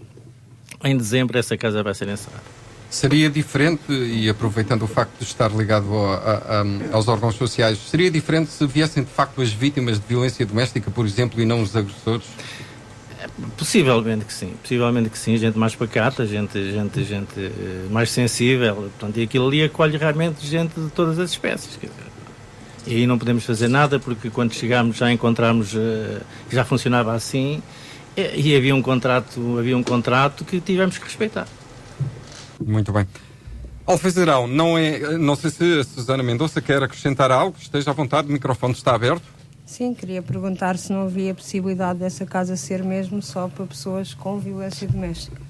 H: em dezembro essa casa vai ser encerrada.
C: Seria diferente, e aproveitando o facto de estar ligado aos órgãos sociais, seria diferente se viessem de facto as vítimas de violência doméstica, por exemplo, e não os agressores?
H: Possivelmente que sim, gente mais pacata, gente mais sensível, portanto, e aquilo ali acolhe realmente gente de todas as espécies, quer dizer. E aí não podemos fazer nada, porque quando chegámos já encontramos que já funcionava assim, e havia um contrato que tivemos que respeitar.
C: Muito bem. Alfeizarão, não sei se a Susana Mendonça quer acrescentar algo, esteja à vontade, o microfone está aberto.
E: Sim, queria perguntar se não havia possibilidade dessa casa ser mesmo só para pessoas com violência doméstica.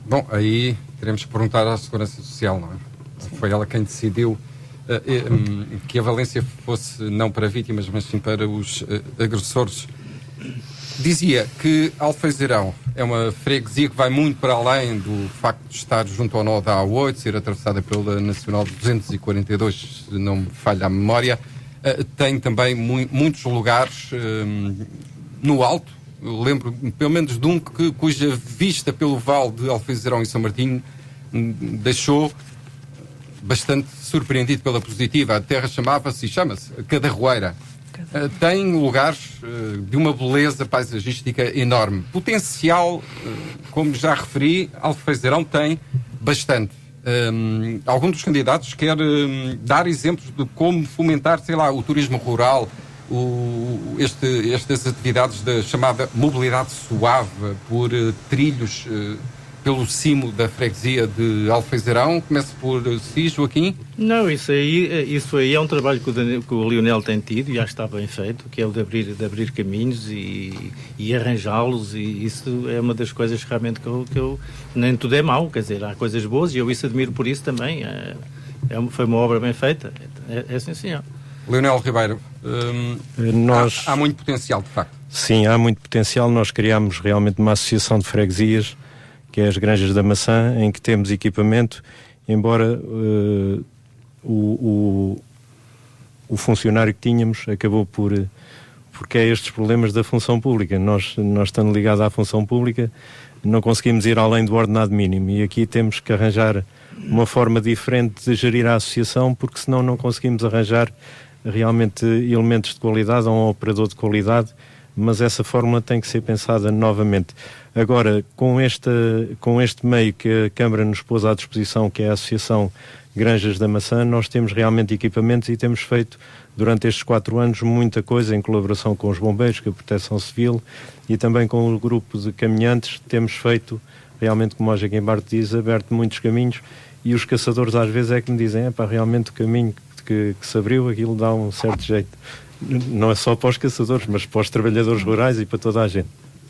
C: Bom, aí teremos que perguntar à Segurança Social, não é? Sim. Foi ela quem decidiu que a valência fosse não para vítimas, mas sim para os agressores. Dizia que Alfeizarão é uma freguesia que vai muito para além do facto de estar junto ao nó da A8, ser atravessada pela Nacional 242, se não me falha a memória. Tem também muitos lugares no alto. Eu lembro pelo menos de um cuja vista pelo vale de Alfeizarão e São Martinho deixou bastante surpreendido pela positiva. A terra chama-se Cadarroeira. Tem lugares de uma beleza paisagística enorme. Potencial, como já referi, Alfeizarão tem bastante. Algum dos candidatos quer dar exemplos de como fomentar, sei lá, o turismo rural, estas atividades da chamada mobilidade suave por trilhos pelo cimo da freguesia de Alfeizarão. Começo por si, Joaquim.
H: Não, isso aí é um trabalho que o Leonel tem tido e já está bem feito, que é o de abrir caminhos e arranjá-los, e isso é uma das coisas realmente que eu nem tudo é mau, quer dizer, há coisas boas e eu isso admiro por isso também. Foi uma obra bem feita, é sim, senhor.
C: Leonel Ribeiro, há muito potencial, de facto.
D: Sim, há muito potencial. Nós criámos realmente uma associação de freguesias, que é as Granjas da Maçã, em que temos equipamento, embora o funcionário que tínhamos acabou porque é estes problemas da função pública. Nós estando ligados à função pública, não conseguimos ir além do ordenado mínimo, e aqui temos que arranjar uma forma diferente de gerir a associação, porque senão não conseguimos arranjar realmente elementos de qualidade a um operador de qualidade, mas essa fórmula tem que ser pensada novamente. Agora, com este meio que a Câmara nos pôs à disposição, que é a Associação Granjas da Maçã, nós temos realmente equipamentos e temos feito durante estes 4 anos muita coisa em colaboração com os bombeiros, com a Proteção Civil e também com o grupo de caminhantes. Temos feito, realmente, como o Joaquim Bart diz, aberto muitos caminhos, e os caçadores às vezes é que me dizem, realmente o caminho que se abriu, aquilo dá um certo jeito. Não é só para os caçadores, mas para os trabalhadores rurais e para toda a gente.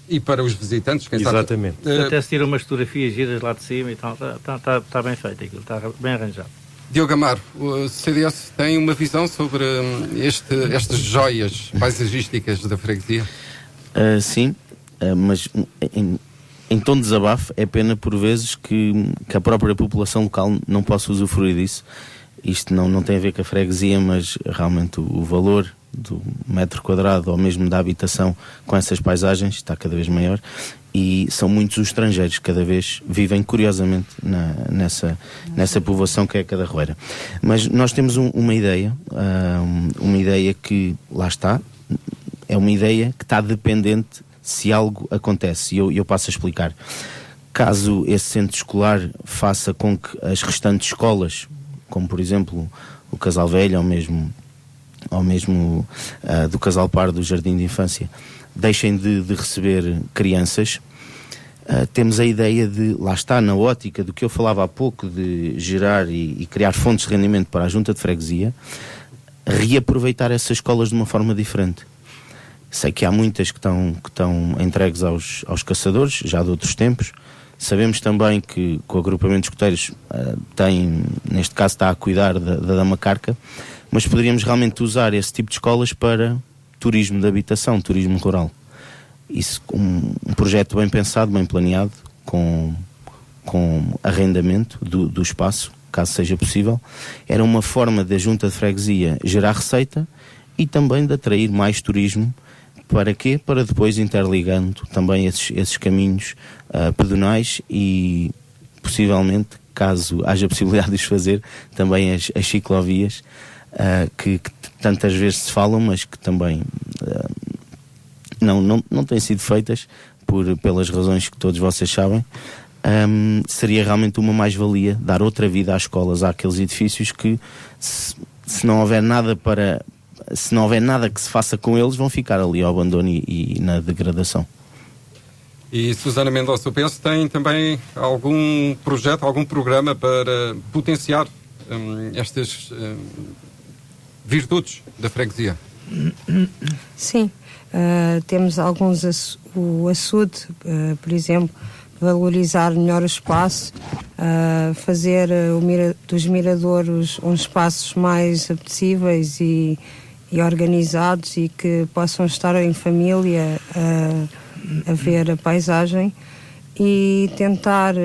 C: E para os visitantes, quem
D: Exatamente.
H: Sabe? Até se tiram umas fotografias giras lá de cima e tal, está bem feito aquilo, está bem arranjado.
C: Diogo Amaro, o CDS tem uma visão sobre estas joias paisagísticas da freguesia?
F: Sim, mas em tom de desabafo, é pena por vezes que a própria população local não possa usufruir disso. Isto não tem a ver com a freguesia, mas realmente o valor do metro quadrado ou mesmo da habitação com essas paisagens está cada vez maior, e são muitos os estrangeiros que cada vez vivem curiosamente nessa povoação que é a Cadarroeira. Mas nós temos uma ideia que lá está, é uma ideia que está dependente se algo acontece, e eu passo a explicar. Caso esse centro escolar faça com que as restantes escolas, como por exemplo o Casal Velho ou mesmo do Casal Par do Jardim de Infância, deixem de receber crianças, temos a ideia de, lá está, na ótica do que eu falava há pouco, de gerar e criar fontes de rendimento para a Junta de Freguesia, reaproveitar essas escolas de uma forma diferente. Sei que há muitas que estão entregues aos caçadores, já de outros tempos. Sabemos também que o agrupamento de escoteiros neste caso está a cuidar da Dama Carca, mas poderíamos realmente usar esse tipo de escolas para turismo de habitação, turismo rural. Isso, um projeto bem pensado, bem planeado, com arrendamento do espaço, caso seja possível, era uma forma da Junta de Freguesia gerar receita e também de atrair mais turismo. Para quê? Para depois interligando também esses caminhos pedonais e, possivelmente, caso haja possibilidade de os fazer, também as ciclovias que tantas vezes se falam, mas que também não têm sido feitas pelas razões que todos vocês sabem. Seria realmente uma mais-valia dar outra vida às escolas, àqueles edifícios que, se não houver nada que se faça com eles, vão ficar ali ao abandono e na degradação.
C: E Susana Mendonça, o PS tem também algum projeto, algum programa para potenciar estas virtudes da freguesia?
E: Sim, temos o açude, por exemplo, valorizar melhor o espaço, fazer dos miradouros uns espaços mais apetecíveis e organizados e que possam estar em família a ver a paisagem, e tentar,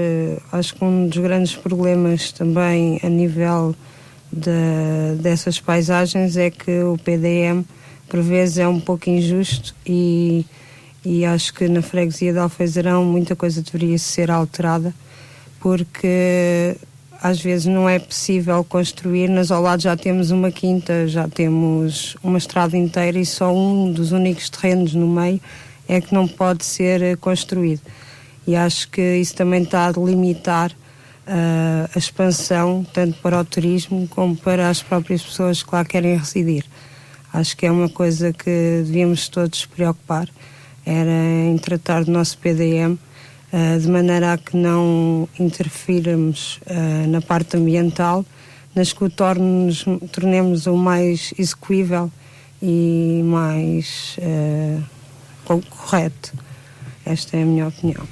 E: acho que um dos grandes problemas também a nível dessas paisagens é que o PDM por vezes é um pouco injusto, e acho que na freguesia de Alfeizarão muita coisa deveria ser alterada, porque às vezes não é possível construir. Nós ao lado já temos uma quinta, já temos uma estrada inteira e só um dos únicos terrenos no meio é que não pode ser construído. E acho que isso também está a limitar a expansão, tanto para o turismo como para as próprias pessoas que lá querem residir. Acho que é uma coisa que devíamos todos preocupar, era em tratar do nosso PDM de maneira a que não interfiramos na parte ambiental, mas que o tornemos o mais execuível e mais correto. Esta é a minha opinião.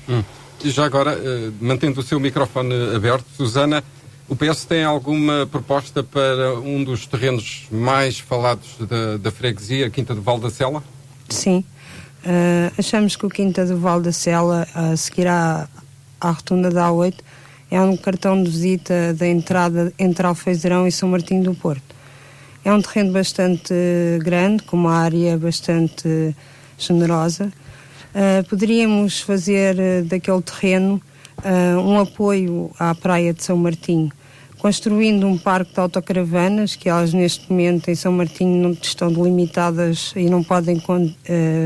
C: E já agora, mantendo o seu microfone aberto, Susana, o PS tem alguma proposta para um dos terrenos mais falados da freguesia, a Quinta do Val da Sela?
E: Sim. Achamos que o Quinta do Val da Sela, a seguir à rotunda da A8, é um cartão de visita da entrada entre Alfeizarão e São Martinho do Porto. É um terreno bastante grande, com uma área bastante generosa. Poderíamos fazer daquele terreno um apoio à praia de São Martinho, construindo um parque de autocaravanas, que elas neste momento em São Martinho não estão delimitadas e não podem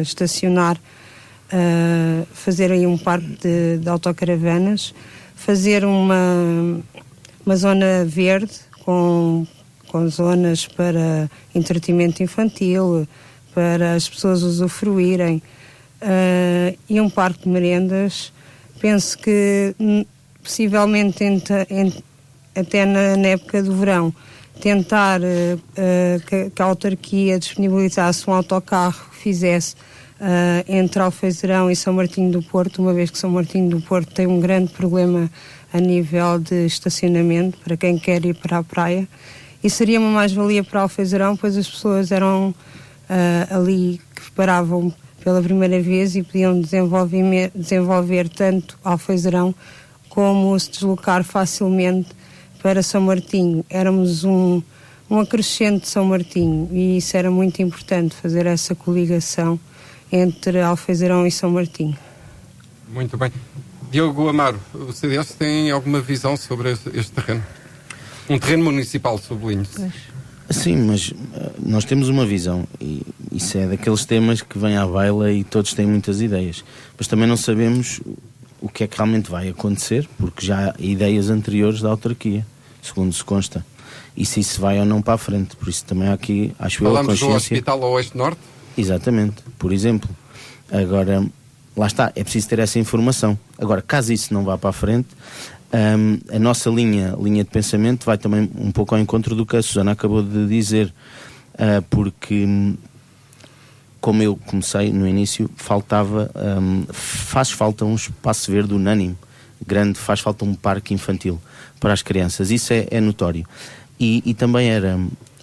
E: estacionar, fazer aí um parque de autocaravanas, fazer uma zona verde com zonas para entretenimento infantil, para as pessoas usufruírem, e um parque de merendas. Penso que possivelmente até na época do verão tentar que a autarquia disponibilizasse um autocarro que fizesse entre Alfeizerão e São Martinho do Porto, uma vez que São Martinho do Porto tem um grande problema a nível de estacionamento para quem quer ir para a praia, e seria uma mais-valia para Alfeizerão, pois as pessoas eram ali que paravam pela primeira vez e podiam desenvolver tanto Alfeizerão como se deslocar facilmente para São Martinho. Éramos um acrescente de São Martinho, e isso era muito importante, fazer essa coligação entre Alfeizerão e São Martinho.
C: Muito bem. Diogo Amaro, o CDS tem alguma visão sobre este terreno? Um terreno municipal, sublinho-se.
F: Sim, mas nós temos uma visão, e isso é daqueles temas que vêm à baila e todos têm muitas ideias, mas também não sabemos o que é que realmente vai acontecer, porque já há ideias anteriores da autarquia, segundo se consta, e se isso vai ou não para a frente. Por isso também há aqui, acho eu, a consciência...
C: Falamos do Hospital Oeste-Norte?
F: Exatamente, por exemplo. Agora, lá está, é preciso ter essa informação. Agora, caso isso não vá para a frente, a nossa linha de pensamento vai também um pouco ao encontro do que a Susana acabou de dizer, porque, como eu comecei no início, faz falta um espaço verde unânime, grande, faz falta um parque infantil para as crianças, isso é notório. E também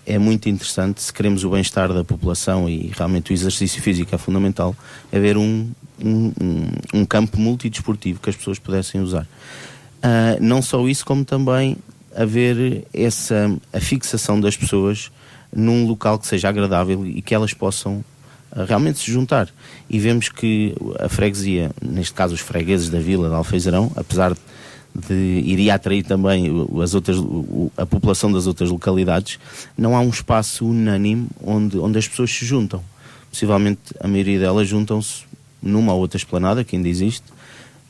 F: é muito interessante, se queremos o bem-estar da população, e realmente o exercício físico é fundamental, haver um campo multidesportivo que as pessoas pudessem usar. Não só isso, como também haver a fixação das pessoas num local que seja agradável e que elas possam realmente se juntar. E vemos que a freguesia, neste caso os fregueses da vila de Alfeizerão, apesar de iria atrair também a população das outras localidades, não há um espaço unânime onde as pessoas se juntam. Possivelmente a maioria delas juntam-se numa ou outra esplanada, que ainda existe,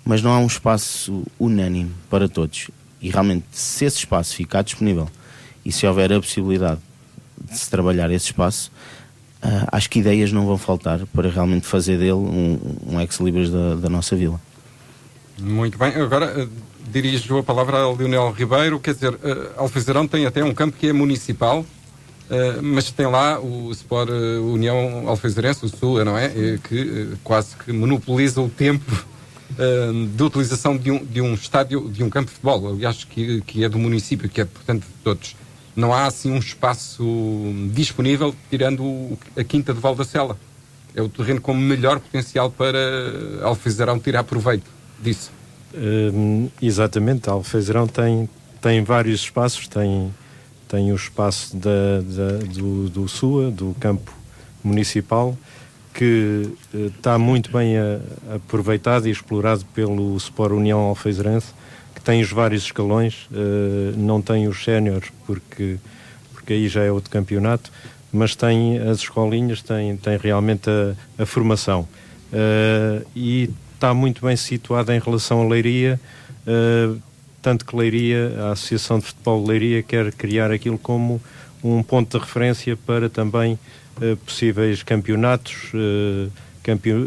F: mas não há um espaço unânime para todos. E realmente, se esse espaço ficar disponível e se houver a possibilidade de se trabalhar esse espaço, acho que ideias não vão faltar para realmente fazer dele um ex-libris da nossa vila.
C: Muito bem. Agora dirijo a palavra a Leonel Ribeiro. Quer dizer, Alfeizerão tem até um campo que é municipal, mas tem lá o Sport União Alfeizerense, o SUA, não é? Que quase que monopoliza o tempo de utilização de um estádio, de um campo de futebol, aliás, que é do município, que é, portanto, de todos. Não há, assim, um espaço disponível, tirando a Quinta de Valdacela. É o terreno com melhor potencial para Alfeizerão tirar proveito disso.
D: Exatamente, Alfeizerão tem vários espaços, tem o espaço do SUA, do campo municipal, que está muito bem aproveitado e explorado pelo Sport União Alfeizerense, que tem os vários escalões, não tem os séniores, porque aí já é outro campeonato, mas tem as escolinhas, tem realmente a formação. E está muito bem situado em relação a Leiria, tanto que Leiria, a Associação de Futebol de Leiria, quer criar aquilo como um ponto de referência para também possíveis campeonatos,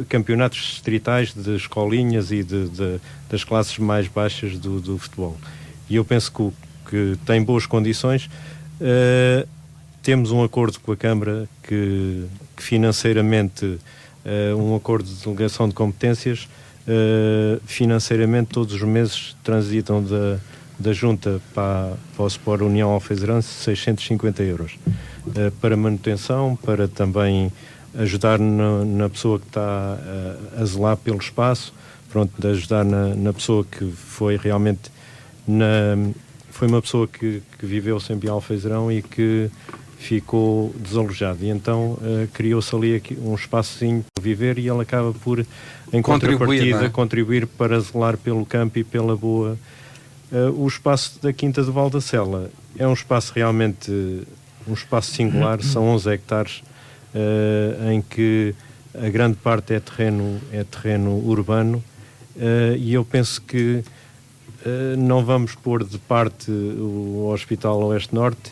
D: campeonatos distritais de escolinhas e das classes mais baixas do futebol. E eu penso que tem boas condições. Temos um acordo com a Câmara que financeiramente, um acordo de delegação de competências, financeiramente todos os meses transitam da Junta para o Sport União Alfeizerense 650 euros para manutenção, para também ajudar na pessoa que está a zelar pelo espaço, pronto, de ajudar na pessoa que foi realmente foi uma pessoa que viveu sempre em Alfeizerão e que ficou desalojado, e então criou-se ali um espaçozinho para viver, e ele acaba por, em contrapartida, contribuir para zelar pelo campo e pela boa. O espaço da Quinta de Valdacela é um espaço realmente um espaço singular, são 11 hectares em que a grande parte é terreno urbano, e eu penso que não vamos pôr de parte o Hospital Oeste-Norte,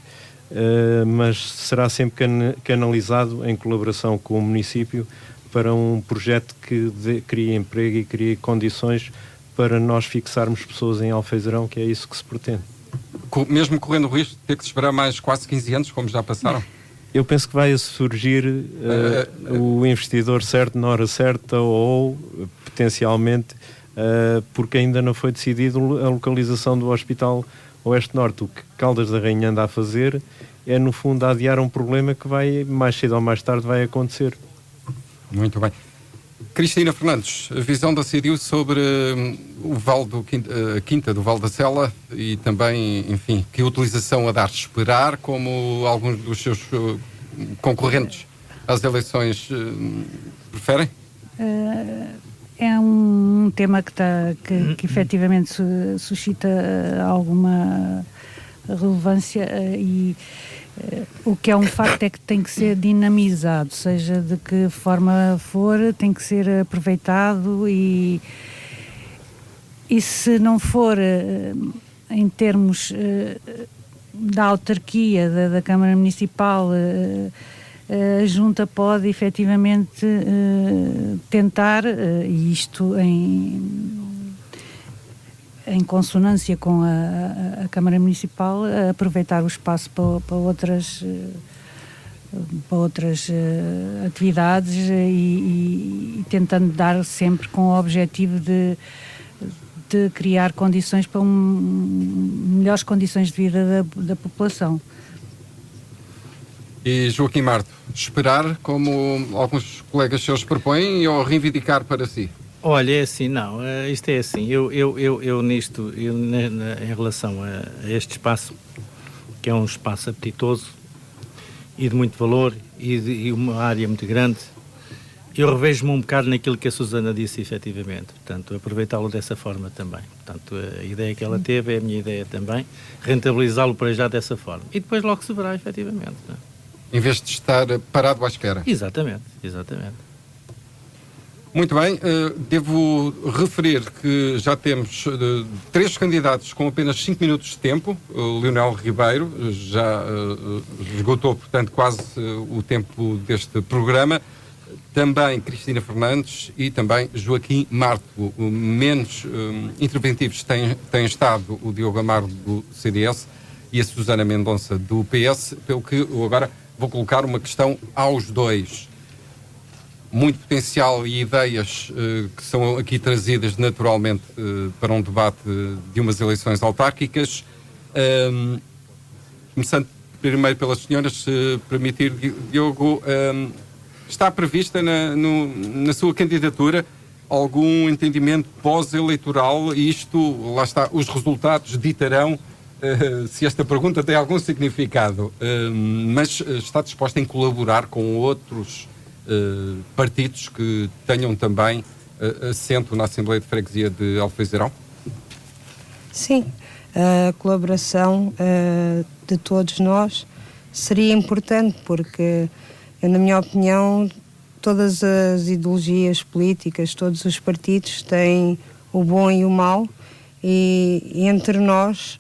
D: mas será sempre canalizado em colaboração com o município para um projeto que crie emprego e crie condições para nós fixarmos pessoas em Alfeizerão, que é isso que se pretende.
C: Mesmo correndo o risco de ter que esperar mais quase 15 anos, como já passaram?
D: Eu penso que vai surgir o investidor certo na hora certa ou potencialmente porque ainda não foi decidido a localização do Hospital Oeste-Norte. O que Caldas da Rainha anda a fazer é, no fundo, adiar um problema que vai, mais cedo ou mais tarde, vai acontecer.
C: Muito bem. Cristina Fernandes, a visão da CDU sobre o Vale a Quinta do Val da Sela e também, enfim, que utilização a dar? Esperar, como alguns dos seus concorrentes às eleições preferem?
G: É um tema que efetivamente suscita alguma relevância e o que é um facto é que tem que ser dinamizado, seja de que forma for, tem que ser aproveitado e se não for em termos da autarquia, da Câmara Municipal, a Junta pode efetivamente tentar, e isto em consonância com a Câmara Municipal, aproveitar o espaço para outras atividades e tentando dar sempre com o objetivo de criar condições para melhores condições de vida da população.
C: E Joaquim Marto, esperar, como alguns colegas seus propõem, ou reivindicar para si?
H: Olha, é assim, não, isto é assim, eu nisto, em relação a este espaço, que é um espaço apetitoso e de muito valor e uma área muito grande, eu revejo-me um bocado naquilo que a Susana disse, efetivamente, portanto, aproveitá-lo dessa forma também. Portanto, a ideia que ela teve é a minha ideia também, rentabilizá-lo para já dessa forma. E depois logo se verá, efetivamente. Não é?
C: Em vez de estar parado à espera.
H: Exatamente.
C: Muito bem, devo referir que já temos 3 candidatos com apenas 5 minutos de tempo. O Leonel Ribeiro já esgotou, portanto, quase o tempo deste programa. Também Cristina Fernandes e também Joaquim Marto. Menos interventivos têm estado o Diogo Amaro do CDS e a Susana Mendonça do PS, pelo que eu agora vou colocar uma questão aos dois. Muito potencial e ideias que são aqui trazidas naturalmente para um debate de umas eleições autárquicas. Começando primeiro pelas senhoras, se permitir, Diogo, está prevista na sua candidatura algum entendimento pós-eleitoral? E isto, lá está, os resultados ditarão se esta pergunta tem algum significado, mas está disposta em colaborar com outros partidos que tenham também assento na Assembleia de Freguesia de Alfeizarão?
E: Sim, a colaboração de todos nós seria importante, porque, na minha opinião, todas as ideologias políticas, todos os partidos têm o bom e o mau, e entre nós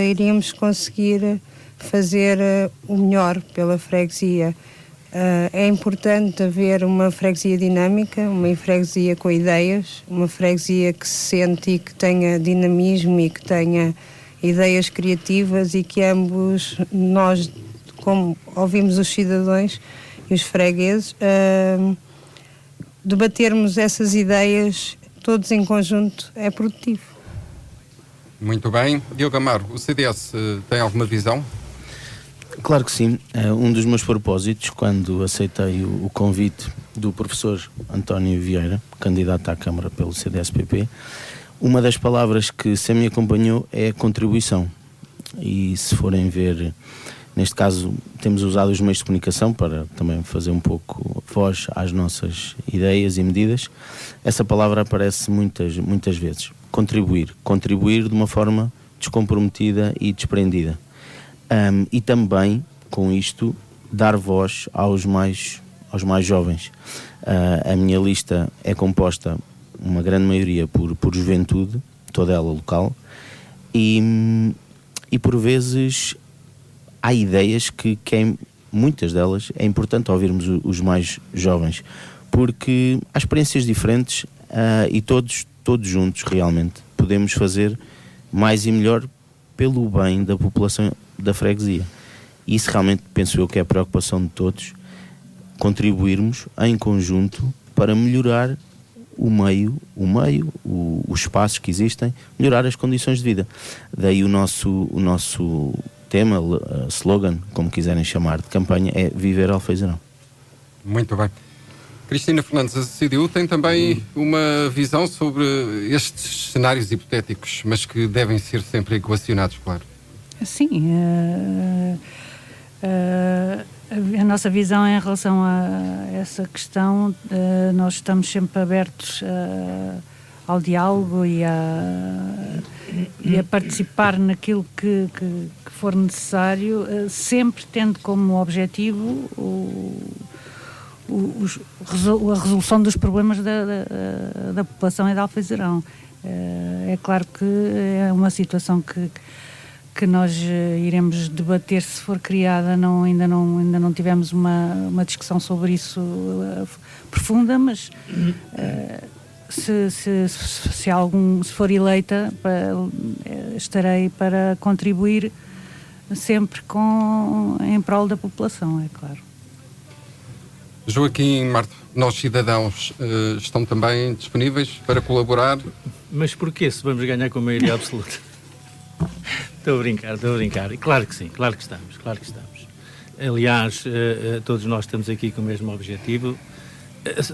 E: iríamos conseguir fazer o melhor pela freguesia. É importante haver uma freguesia dinâmica, uma freguesia com ideias, uma freguesia que se sente e que tenha dinamismo e que tenha ideias criativas, e que ambos nós, como ouvimos os cidadãos e os fregueses, debatermos essas ideias todos em conjunto é produtivo.
C: Muito bem. Diogo Amaro, o CDS tem alguma visão?
F: Claro que sim. Um dos meus propósitos, quando aceitei o convite do professor António Vieira, candidato à Câmara pelo CDS-PP, uma das palavras que sempre me acompanhou é a contribuição. E se forem ver, neste caso, temos usado os meios de comunicação para também fazer um pouco voz às nossas ideias e medidas. Essa palavra aparece muitas vezes. Contribuir de uma forma descomprometida e desprendida. E também, com isto, dar voz aos mais jovens. A minha lista é composta, uma grande maioria, por juventude, toda ela local, e por vezes há ideias que muitas delas é importante ouvirmos os mais jovens, porque há experiências diferentes e todos juntos realmente podemos fazer mais e melhor pelo bem da população da freguesia. E isso realmente penso eu que é a preocupação de todos, contribuirmos em conjunto para melhorar o meio, os espaços que existem, melhorar as condições de vida. Daí o nosso tema, slogan, como quiserem chamar, de campanha, é Viver Alfeizarão.
C: Muito bem. Cristina Fernandes, a CDU tem também uma visão sobre estes cenários hipotéticos, mas que devem ser sempre equacionados, claro.
G: Sim, a nossa visão em relação a essa questão, nós estamos sempre abertos ao diálogo e a participar naquilo que for necessário, sempre tendo como objetivo a resolução dos problemas da população e da Alfeizarão. É claro que é uma situação que nós iremos debater se for criada. Ainda não tivemos uma discussão sobre isso profunda, mas se for eleita, estarei para contribuir sempre em prol da população, é claro.
C: Joaquim Marto, nós cidadãos estão também disponíveis para colaborar?
H: Mas porquê se vamos ganhar com a maioria absoluta? Estou a brincar. Claro que sim, claro que estamos. Aliás, todos nós estamos aqui com o mesmo objetivo.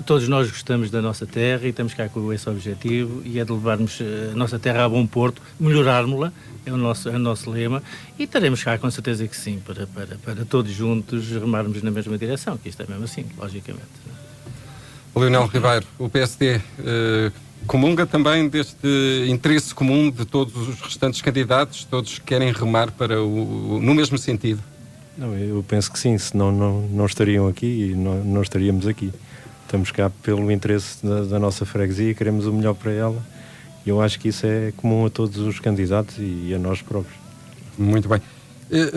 H: Todos nós gostamos da nossa terra e estamos cá com esse objetivo, e é de levarmos a nossa terra a bom porto, melhorarmos-la, é o nosso lema, e estaremos cá com certeza que sim, para todos juntos remarmos na mesma direção, que isto é mesmo assim, logicamente.
C: Leonel Ribeiro, o PSD comunga também deste interesse comum de todos os restantes candidatos, todos querem remar no mesmo sentido?
D: Não, eu penso que sim, senão não estariam aqui e não estaríamos aqui. Estamos cá pelo interesse da nossa freguesia, queremos o melhor para ela, e eu acho que isso é comum a todos os candidatos e a nós próprios.
C: Muito bem.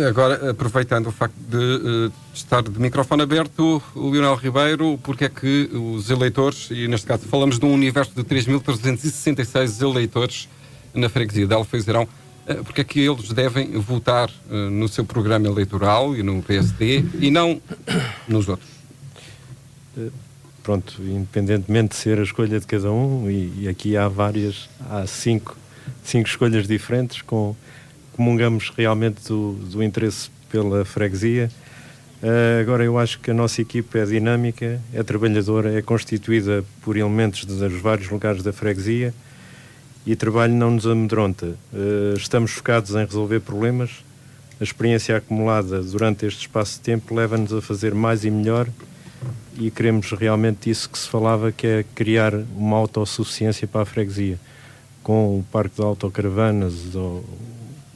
C: Agora, aproveitando o facto de estar de microfone aberto, o Leonel Ribeiro, porque é que os eleitores, e neste caso falamos de um universo de 3.366 eleitores na freguesia de Alfeizarão, porque é que eles devem votar no seu programa eleitoral e no PSD e não nos outros?
D: Pronto, independentemente de ser a escolha de cada um, e aqui há cinco escolhas diferentes, comungamos realmente do interesse pela freguesia. Agora, eu acho que a nossa equipe é dinâmica, é trabalhadora, é constituída por elementos dos vários lugares da freguesia, e trabalho não nos amedronta. Estamos focados em resolver problemas. A experiência acumulada durante este espaço de tempo leva-nos a fazer mais e melhor, e queremos realmente isso que se falava, que é criar uma autossuficiência para a freguesia, com o parque de autocaravanas,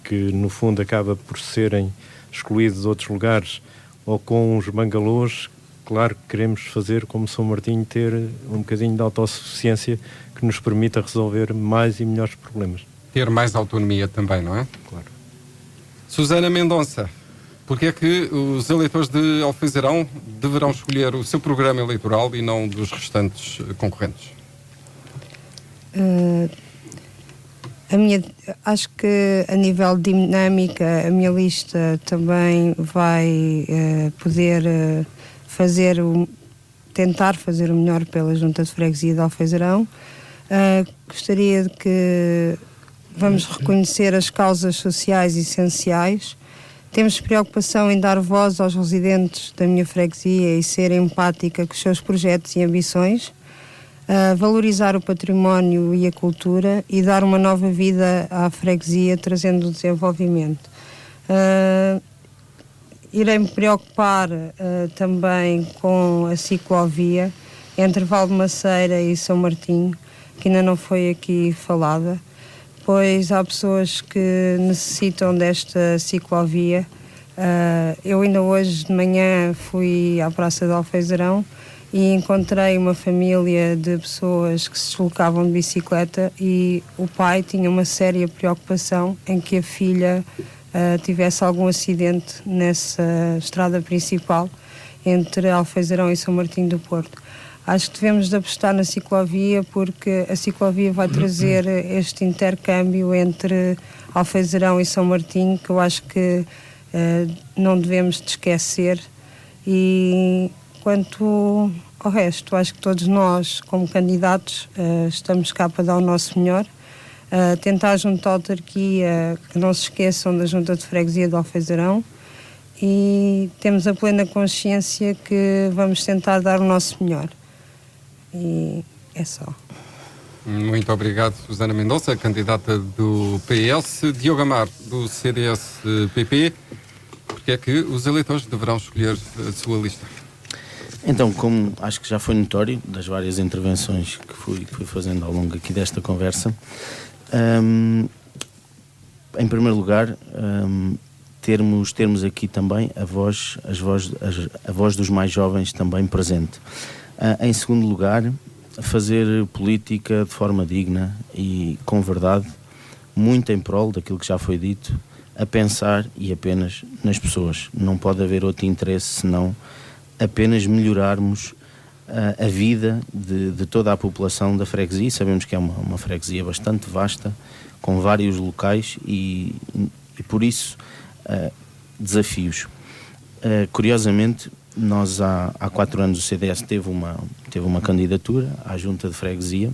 D: que no fundo acaba por serem excluídos de outros lugares, ou com os bangalôs. Claro que queremos fazer, como São Martinho, ter um bocadinho de autossuficiência que nos permita resolver mais e melhores problemas.
C: Ter mais autonomia também, não é?
D: Claro.
C: Susana Mendonça, porque é que os eleitores de Alfeizarão deverão escolher o seu programa eleitoral e não dos restantes concorrentes?
E: Acho que a nível de dinâmica a minha lista também vai poder tentar fazer o melhor pela Junta de Freguesia de Alfeizarão. Gostaria de que vamos reconhecer as causas sociais essenciais. Temos preocupação em dar voz aos residentes da minha freguesia e ser empática com os seus projetos e ambições, valorizar o património e a cultura e dar uma nova vida à freguesia, trazendo o desenvolvimento. Irei-me preocupar também com a ciclovia entre Valdemaceira e São Martinho, que ainda não foi aqui falada, pois há pessoas que necessitam desta ciclovia. Eu ainda hoje de manhã fui à Praça de Alfeizarão e encontrei uma família de pessoas que se deslocavam de bicicleta, e o pai tinha uma séria preocupação em que a filha tivesse algum acidente nessa estrada principal entre Alfeizarão e São Martinho do Porto. Acho que devemos de apostar na ciclovia, porque a ciclovia vai trazer este intercâmbio entre Alfeizarão e São Martinho, que eu acho que não devemos de esquecer. E quanto ao resto, acho que todos nós, como candidatos, estamos cá para dar o nosso melhor, tentar junto à autarquia que não se esqueçam da Junta de Freguesia de Alfeizarão, e temos a plena consciência que vamos tentar dar o nosso melhor. E é só.
C: Muito obrigado, Susana Mendonça, candidata do PS. Diogo Amaro, do CDS-PP. Porque é que os eleitores deverão escolher a sua lista?
F: Então, como acho que já foi notório das várias intervenções que fui fazendo ao longo aqui desta conversa, em primeiro lugar, termos aqui também a voz dos mais jovens também presente. Em segundo lugar, fazer política de forma digna e com verdade, muito em prol daquilo que já foi dito, a pensar e apenas nas pessoas. Não pode haver outro interesse senão apenas melhorarmos a vida de toda a população da freguesia. Sabemos que é uma freguesia bastante vasta, com vários locais e por isso desafios. Curiosamente, nós há 4 anos o CDS teve uma candidatura à Junta de Freguesia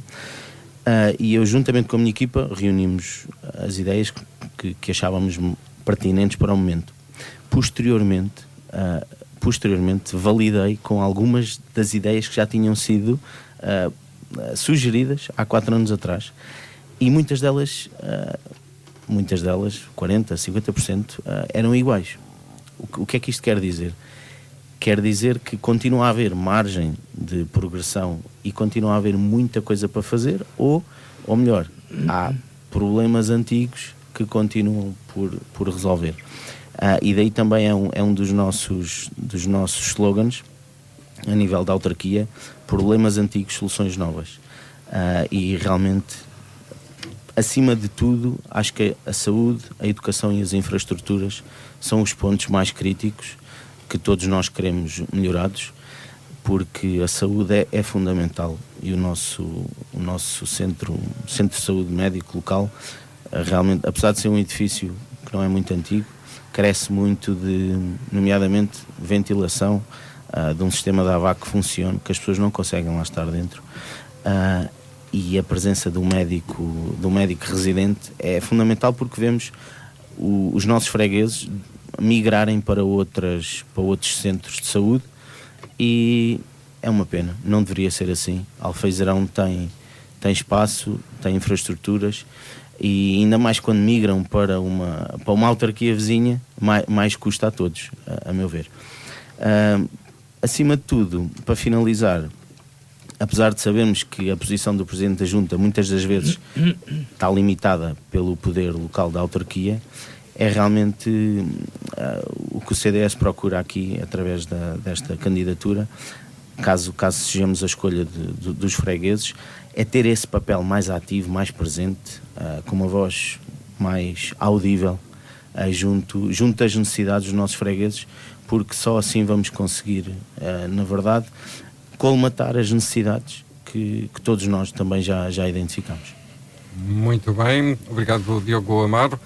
F: e eu, juntamente com a minha equipa, reunimos as ideias que achávamos pertinentes para o momento. Posteriormente, validei com algumas das ideias que já tinham sido sugeridas há 4 anos atrás, e muitas delas, 40%, 50%, eram iguais. O que é que isto quer dizer? Quer dizer que continua a haver margem de progressão e continua a haver muita coisa para fazer, ou melhor, há problemas antigos que continuam por resolver. E daí também é um dos nossos slogans a nível da autarquia: problemas antigos, soluções novas. E realmente, acima de tudo, acho que a saúde, a educação e as infraestruturas são os pontos mais críticos que todos nós queremos melhorados, porque a saúde é fundamental, e o nosso centro de saúde médico local, realmente, apesar de ser um edifício que não é muito antigo, carece muito nomeadamente, ventilação, de um sistema de AVAC que funcione, que as pessoas não conseguem lá estar dentro, e a presença do médico residente é fundamental, porque vemos os nossos fregueses migrarem para outros centros de saúde, e é uma pena, não deveria ser assim. Alfeizarão tem espaço, tem infraestruturas, e ainda mais quando migram para uma autarquia vizinha, mais custa a todos, a meu ver. Acima de tudo, para finalizar, apesar de sabermos que a posição do Presidente da Junta muitas das vezes está limitada pelo poder local da autarquia, é realmente o que o CDS procura aqui, através desta candidatura, caso sejamos a escolha dos fregueses, é ter esse papel mais ativo, mais presente, com uma voz mais audível, junto das necessidades dos nossos fregueses, porque só assim vamos conseguir, na verdade, colmatar as necessidades que todos nós também já identificamos.
C: Muito bem, obrigado, Diogo Amaro.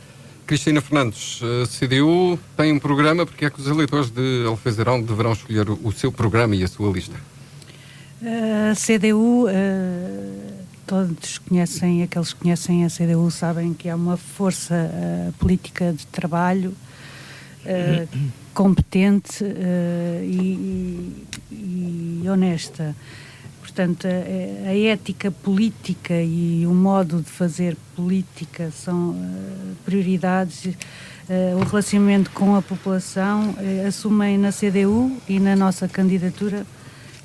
C: Cristina Fernandes, a CDU tem um programa, porque é que os eleitores de Alfeizarão deverão escolher o seu programa e a sua lista?
G: A CDU, todos conhecem, aqueles que conhecem a CDU sabem que é uma força política de trabalho, competente e honesta. Portanto, a ética política e o modo de fazer política são prioridades. O relacionamento com a população assumem na CDU e na nossa candidatura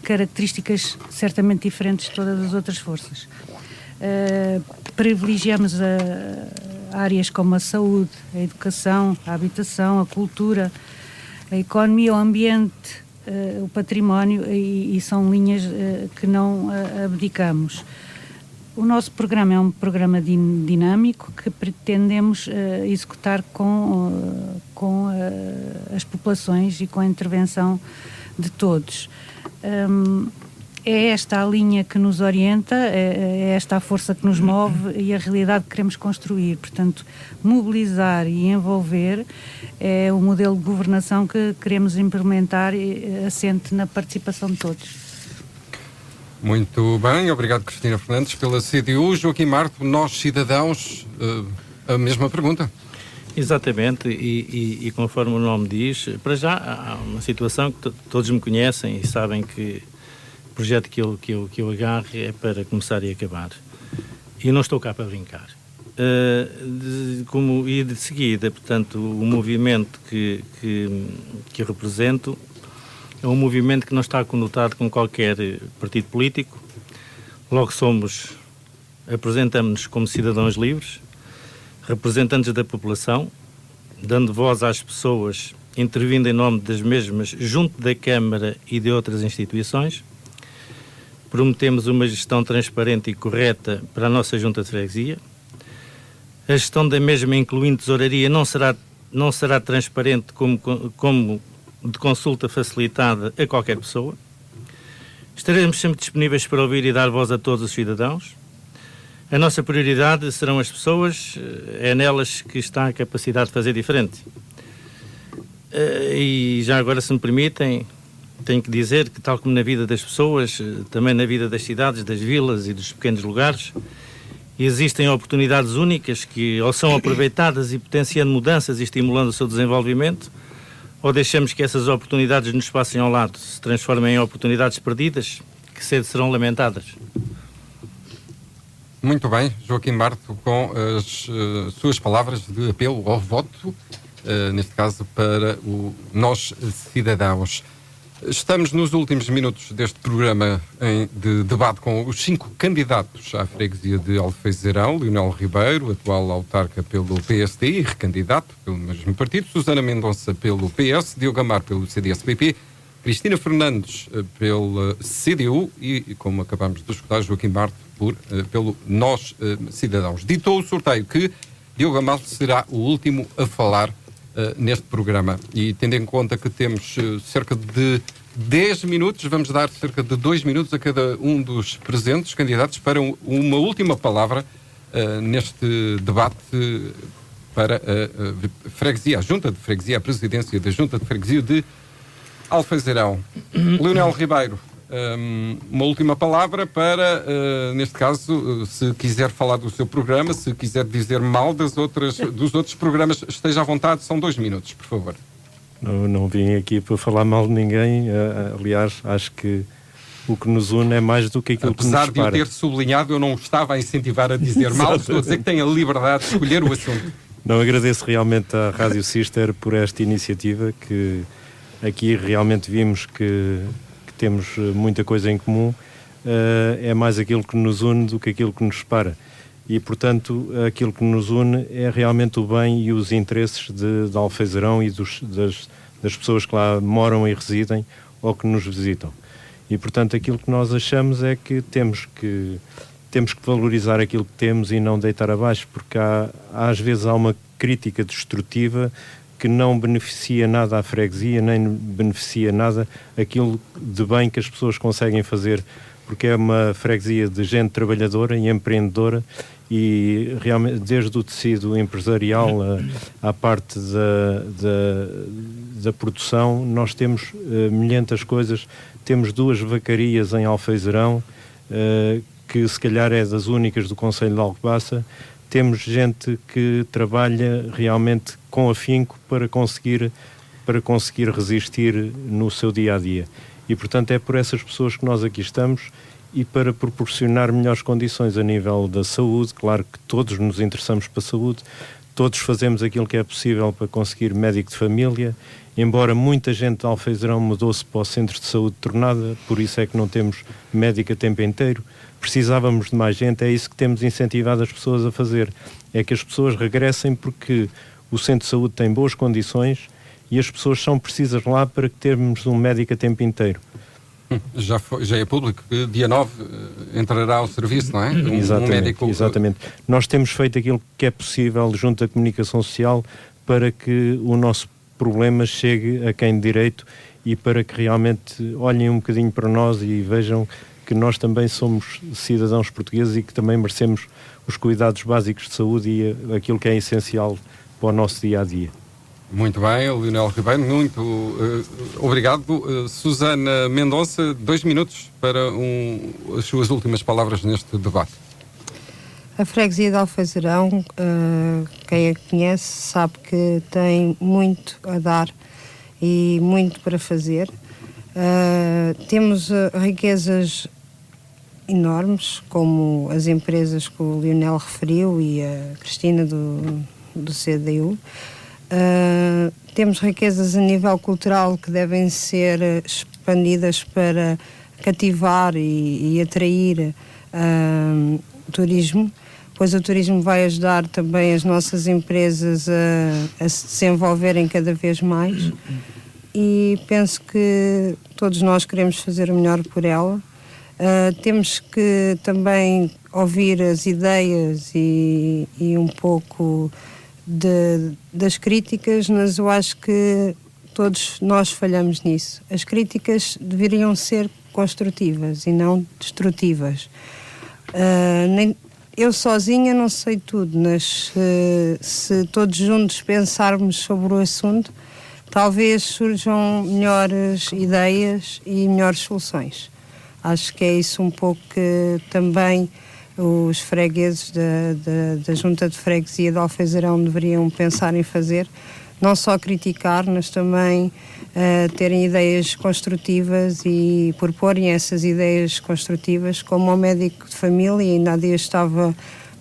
G: características certamente diferentes de todas as outras forças. Privilegiamos áreas como a saúde, a educação, a habitação, a cultura, a economia, o ambiente, o património, e são linhas que não abdicamos. O nosso programa é um programa dinâmico que pretendemos executar com as populações e com a intervenção de todos. é esta a linha que nos orienta, é esta a força que nos move e a realidade que queremos construir. Portanto, mobilizar e envolver é o modelo de governação que queremos implementar, assente na participação de todos.
C: Muito bem, obrigado Cristina Fernandes pela CDU. Joaquim Marto, nós cidadãos, a mesma pergunta.
H: Exatamente, e conforme o nome diz, para já há uma situação que todos me conhecem e sabem que o projeto que eu agarro é para começar e acabar. E não estou cá para brincar. De seguida, portanto, o movimento que eu represento é um movimento que não está conotado com qualquer partido político. Logo apresentamos-nos como cidadãos livres, representantes da população, dando voz às pessoas, intervindo em nome das mesmas junto da Câmara e de outras instituições. Prometemos uma gestão transparente e correta para a nossa Junta de Freguesia. A gestão da mesma, incluindo tesouraria, não será transparente como de consulta facilitada a qualquer pessoa. Estaremos sempre disponíveis para ouvir e dar voz a todos os cidadãos. A nossa prioridade serão as pessoas, é nelas que está a capacidade de fazer diferente. E já agora, se me permitem, tenho que dizer que, tal como na vida das pessoas, também na vida das cidades, das vilas e dos pequenos lugares, existem oportunidades únicas que ou são aproveitadas e potenciando mudanças e estimulando o seu desenvolvimento, ou deixamos que essas oportunidades nos passem ao lado, se transformem em oportunidades perdidas, que cedo serão lamentadas.
C: Muito bem, Joaquim Marto, com as suas palavras de apelo ao voto, neste caso para nós cidadãos. Estamos nos últimos minutos deste programa de debate com os 5 candidatos à freguesia de Alfeizarão: Leonel Ribeiro, atual autarca pelo PSD e recandidato pelo mesmo partido; Susana Mendonça pelo PS; Diogo Amaro pelo CDS-PP; Cristina Fernandes pela CDU e, como acabamos de escutar, Joaquim Marto pelo Nós Cidadãos. Ditou o sorteio que Diogo Amaro será o último a falar neste programa, e tendo em conta que temos cerca de 10 minutos, vamos dar cerca de 2 minutos a cada um dos presentes candidatos para uma última palavra neste debate para a freguesia, a Junta de Freguesia, a presidência da Junta de Freguesia de Alfeizarão. Leonel Ribeiro, uma última palavra para, neste caso, se quiser falar do seu programa, se quiser dizer mal dos outros programas, esteja à vontade, são 2 minutos, por favor.
D: Não vim aqui para falar mal de ninguém, aliás, acho que o que nos une é mais do que aquilo que nos separa.
C: Apesar de eu ter sublinhado, eu não estava a incentivar a dizer mal, estou a dizer que tem a liberdade de escolher o assunto.
D: Não, agradeço realmente à Rádio Sister por esta iniciativa, que aqui realmente vimos que temos muita coisa em comum, é mais aquilo que nos une do que aquilo que nos separa. E, portanto, aquilo que nos une é realmente o bem e os interesses de Alfeizarão e das pessoas que lá moram e residem ou que nos visitam. E, portanto, aquilo que nós achamos é que temos que valorizar aquilo que temos e não deitar abaixo, porque às vezes há uma crítica destrutiva que não beneficia nada à freguesia, nem beneficia nada aquilo de bem que as pessoas conseguem fazer, porque é uma freguesia de gente trabalhadora e empreendedora, e realmente desde o tecido empresarial à parte da produção, nós temos milhentas coisas. Temos 2 vacarias em Alfeizarão, que se calhar é das únicas do concelho de Alcobaça. Temos gente que trabalha realmente com afinco para conseguir resistir no seu dia-a-dia. E, portanto, é por essas pessoas que nós aqui estamos, e para proporcionar melhores condições a nível da saúde. Claro que todos nos interessamos para a saúde, todos fazemos aquilo que é possível para conseguir médico de família, embora muita gente de Alfeizarão mudou-se para o centro de saúde de Tornada, por isso é que não temos médico a tempo inteiro. Precisávamos de mais gente, é isso que temos incentivado as pessoas a fazer, é que as pessoas regressem, porque o centro de saúde tem boas condições e as pessoas são precisas lá para que termos um médico a tempo inteiro.
C: Já é público que dia 9 entrará ao serviço, não é?
D: Exatamente,
C: médico.
D: Exatamente. Nós temos feito aquilo que é possível junto à comunicação social para que o nosso problema chegue a quem de direito e para que realmente olhem um bocadinho para nós e vejam que nós também somos cidadãos portugueses e que também merecemos os cuidados básicos de saúde e aquilo que é essencial para o nosso dia-a-dia.
C: Muito bem, Leonel Ribeiro, muito obrigado. Susana Mendonça, 2 minutos para as suas últimas palavras neste debate.
E: A freguesia de Alfeizarão, quem a conhece sabe que tem muito a dar e muito para fazer. Temos riquezas enormes, como as empresas que o Leonel referiu e a Cristina do CDU. Temos riquezas a nível cultural que devem ser expandidas para cativar e atrair turismo, pois o turismo vai ajudar também as nossas empresas a se desenvolverem cada vez mais, e penso que todos nós queremos fazer o melhor por ela. Temos que também ouvir as ideias e um pouco das críticas, mas eu acho que todos nós falhamos nisso. As críticas deveriam ser construtivas e não destrutivas. Eu sozinha não sei tudo, mas se todos juntos pensarmos sobre o assunto, talvez surjam melhores ideias e melhores soluções. Acho que é isso um pouco que também os fregueses da Junta de Freguesia de Alfeizarão deveriam pensar em fazer, não só criticar, mas também terem ideias construtivas e proporem essas ideias construtivas, como o médico de família. Ainda há dias estava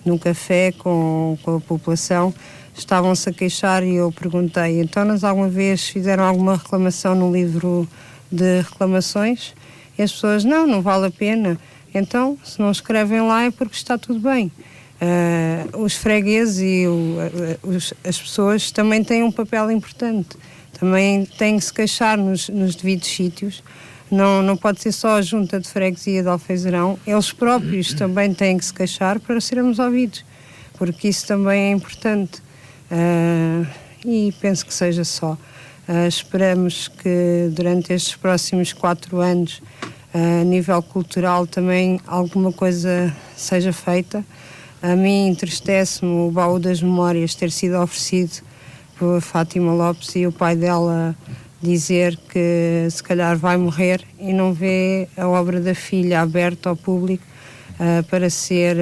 E: num café com a população, estavam-se a queixar e eu perguntei: então, mas alguma vez fizeram alguma reclamação no livro de reclamações? E as pessoas: não vale a pena. Então, se não escrevem lá é porque está tudo bem. Os fregueses e as pessoas também têm um papel importante. Também têm que se queixar nos devidos sítios. Não pode ser só a Junta de Freguesia de Alfeizarão. Eles próprios também têm que se queixar para sermos ouvidos, porque isso também é importante. E penso que seja só. Esperamos que durante estes próximos 4 anos, a nível cultural, também alguma coisa seja feita. A mim entristece-me o baú das memórias ter sido oferecido por Fátima Lopes e o pai dela dizer que se calhar vai morrer e não vê a obra da filha aberta ao público para ser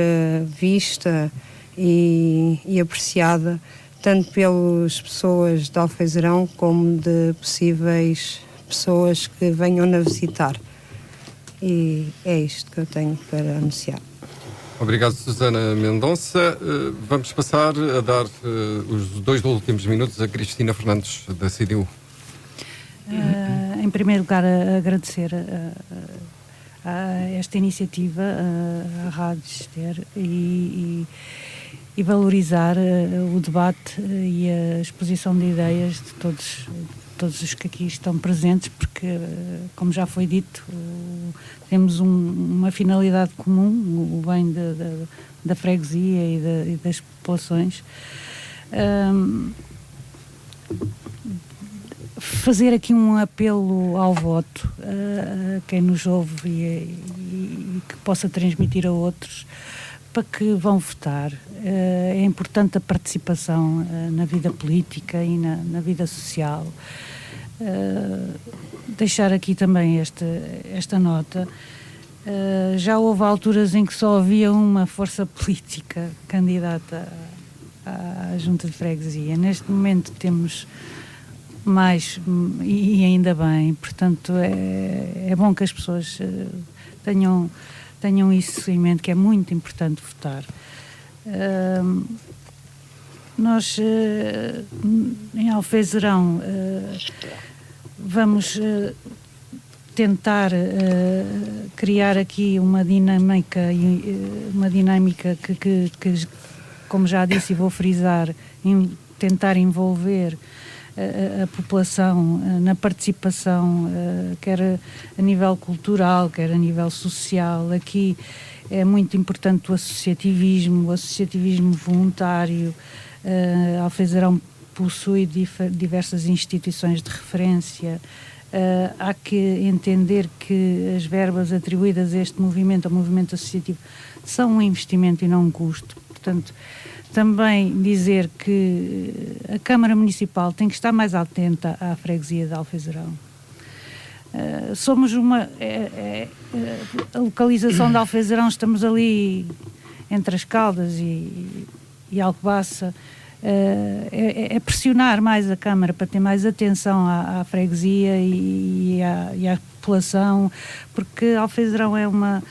E: vista e apreciada, tanto pelas pessoas de Alfeizarão como de possíveis pessoas que venham-na visitar. E é isto que eu tenho para anunciar.
C: Obrigado, Susana Mendonça. Vamos passar a dar os 2 últimos minutos a Cristina Fernandes, da CDU.
G: Em primeiro lugar, agradecer a esta iniciativa, a Rádio Ester, e valorizar o debate e a exposição de ideias de todos os que aqui estão presentes, porque, como já foi dito, temos uma finalidade comum, o bem da freguesia e das populações. Fazer aqui um apelo ao voto a quem nos ouve e que possa transmitir a outros para que vão votar. É importante a participação na vida política e na vida social. Deixar aqui também esta nota. Já houve alturas em que só havia uma força política candidata à Junta de Freguesia. Neste momento temos mais, e ainda bem. Portanto, é bom que as pessoas tenham isso em mente, que é muito importante votar. Nós, em Alfeizarão, vamos tentar criar aqui uma dinâmica que, como já disse e vou frisar, tentar envolver a população na participação, quer a nível cultural, quer a nível social. Aqui é muito importante o associativismo voluntário. Alfeizarão possui diversas instituições de referência há que entender que as verbas atribuídas a este movimento, ao movimento associativo, são um investimento e não um custo. Portanto, também dizer que a Câmara Municipal tem que estar mais atenta à freguesia de Alfezerão. Somos a localização de Alfezerão, estamos ali entre as Caldas e Alcobaça. É pressionar mais a Câmara para ter mais atenção à freguesia e à população, porque Alfezerão é uma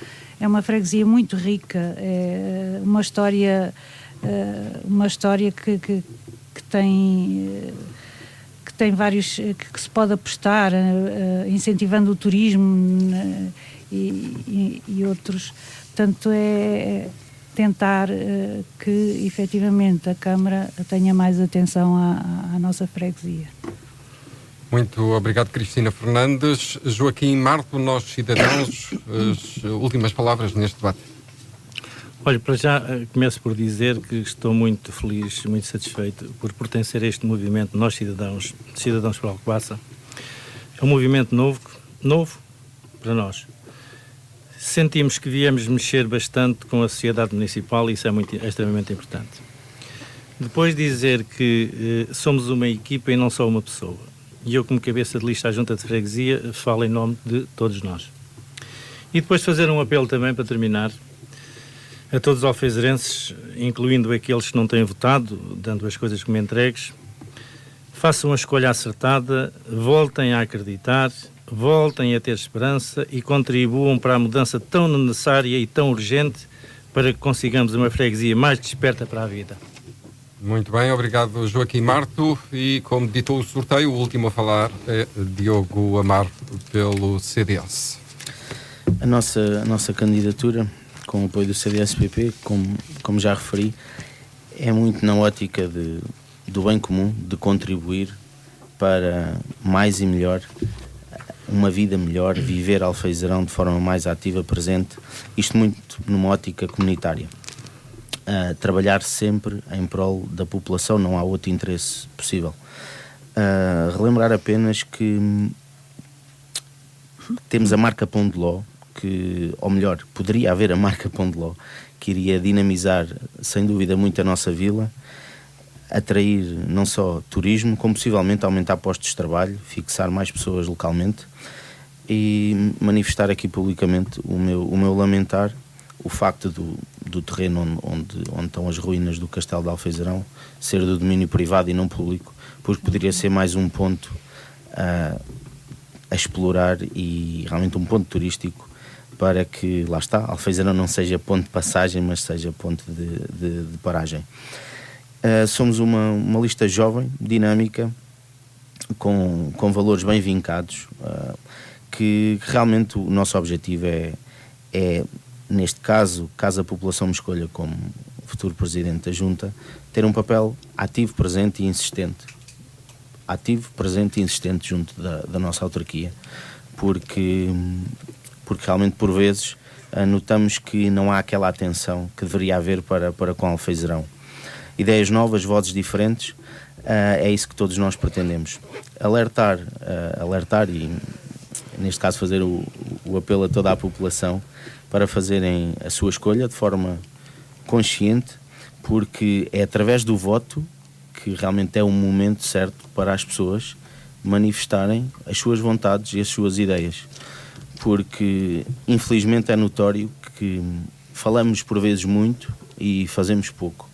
G: freguesia muito rica, é uma história que tem vários, que se pode apostar, incentivando o turismo e outros. Portanto, é tentar que efetivamente a Câmara tenha mais atenção à nossa freguesia.
C: Muito obrigado, Cristina Fernandes. Joaquim Marto, nós cidadãos, as últimas palavras neste debate.
H: Olha, para já começo por dizer que estou muito feliz, muito satisfeito por pertencer a este movimento, nós cidadãos para Alcobaça. É um movimento novo para nós. Sentimos que viemos mexer bastante com a sociedade municipal e isso é extremamente importante. Depois dizer que somos uma equipa e não só uma pessoa. E eu, como cabeça de lista à Junta de Freguesia, falo em nome de todos nós. E depois fazer um apelo também, para terminar, a todos os alfezerenses, incluindo aqueles que não têm votado, dando as coisas como entregues, façam a escolha acertada, voltem a acreditar, voltem a ter esperança e contribuam para a mudança tão necessária e tão urgente para que consigamos uma freguesia mais desperta para a vida.
C: Muito bem, obrigado, Joaquim Marto. E como ditou o sorteio, o último a falar é Diogo Amaro, pelo CDS.
F: A nossa candidatura, com o apoio do CDS-PP, como já referi, é muito na ótica do bem comum, de contribuir para mais e melhor, uma vida melhor, viver Alfezerão de forma mais ativa, presente, isto muito numa ótica comunitária. Trabalhar sempre em prol da população, não há outro interesse possível. Relembrar apenas que temos a marca Pão de Ló, ou melhor, poderia haver a marca Pão de Ló, que iria dinamizar, sem dúvida, muito a nossa vila, atrair não só turismo, como possivelmente aumentar postos de trabalho, fixar mais pessoas localmente e manifestar aqui publicamente o meu lamentar o facto do terreno onde estão as ruínas do Castelo de Alfezerão ser do domínio privado e não público, porque poderia ser mais um ponto a explorar e realmente um ponto turístico para que, lá está, Alfezerão não seja ponto de passagem, mas seja ponto de paragem. Somos uma lista jovem, dinâmica, com valores bem vincados, que realmente o nosso objetivo é, neste caso a população me escolha como futuro Presidente da Junta, ter um papel ativo, presente e insistente. Ativo, presente e insistente junto da nossa autarquia, porque realmente por vezes notamos que não há aquela atenção que deveria haver para com Alfezerão. Ideias novas, vozes diferentes, é isso que todos nós pretendemos. Alertar e, neste caso, fazer o apelo a toda a população para fazerem a sua escolha de forma consciente, porque é através do voto que realmente é o momento certo para as pessoas manifestarem as suas vontades e as suas ideias. Porque, infelizmente, é notório que falamos por vezes muito e fazemos pouco.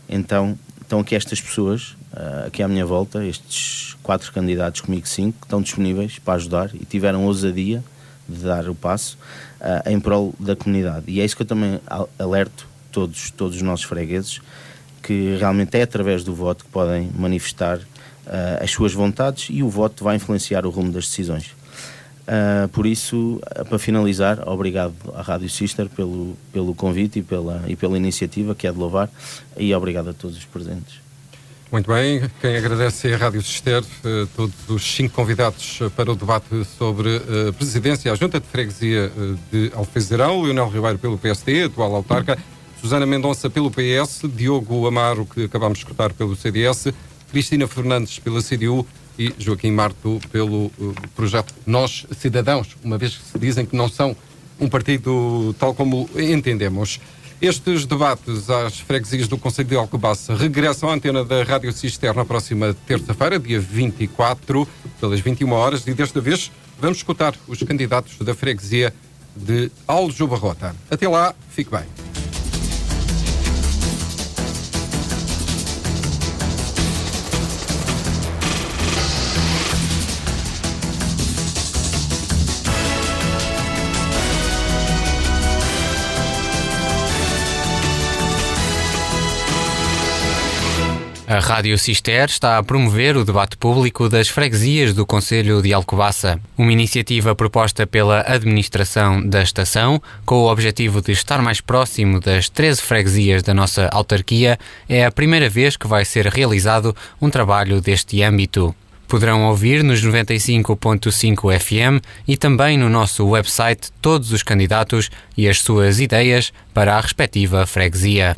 F: Então aqui estas pessoas, aqui à minha volta, estes 4 candidatos, comigo 5, que estão disponíveis para ajudar e tiveram ousadia de dar o passo em prol da comunidade. E é isso que eu também alerto todos os nossos fregueses, que realmente é através do voto que podem manifestar as suas vontades e o voto vai influenciar o rumo das decisões. Por isso, para finalizar, obrigado à Rádio Sister pelo convite e pela iniciativa, que é de louvar, e obrigado a todos os presentes.
C: Muito bem, quem agradece é a Rádio Sister, todos os 5 convidados para o debate sobre a presidência, a Junta de Freguesia de Alfezerão, Leonel Ribeiro pelo PSD, atual autarca, Susana Mendonça pelo PS, Diogo Amaro, que acabamos de escutar, pelo CDS, Cristina Fernandes pela CDU, e Joaquim Marto pelo projeto Nós Cidadãos, uma vez que se dizem que não são um partido tal como entendemos. Estes debates às freguesias do Concelho de Alcobaça regressam à antena da Rádio Cister na próxima terça-feira, dia 24, pelas 21 horas, e desta vez vamos escutar os candidatos da freguesia de Aljubarrota. Até lá, fique bem.
A: A Rádio Cister está a promover o debate público das freguesias do Concelho de Alcobaça, uma iniciativa proposta pela administração da estação, com o objetivo de estar mais próximo das 13 freguesias da nossa autarquia. É a primeira vez que vai ser realizado um trabalho deste âmbito. Poderão ouvir nos 95.5 FM e também no nosso website todos os candidatos e as suas ideias para a respectiva freguesia.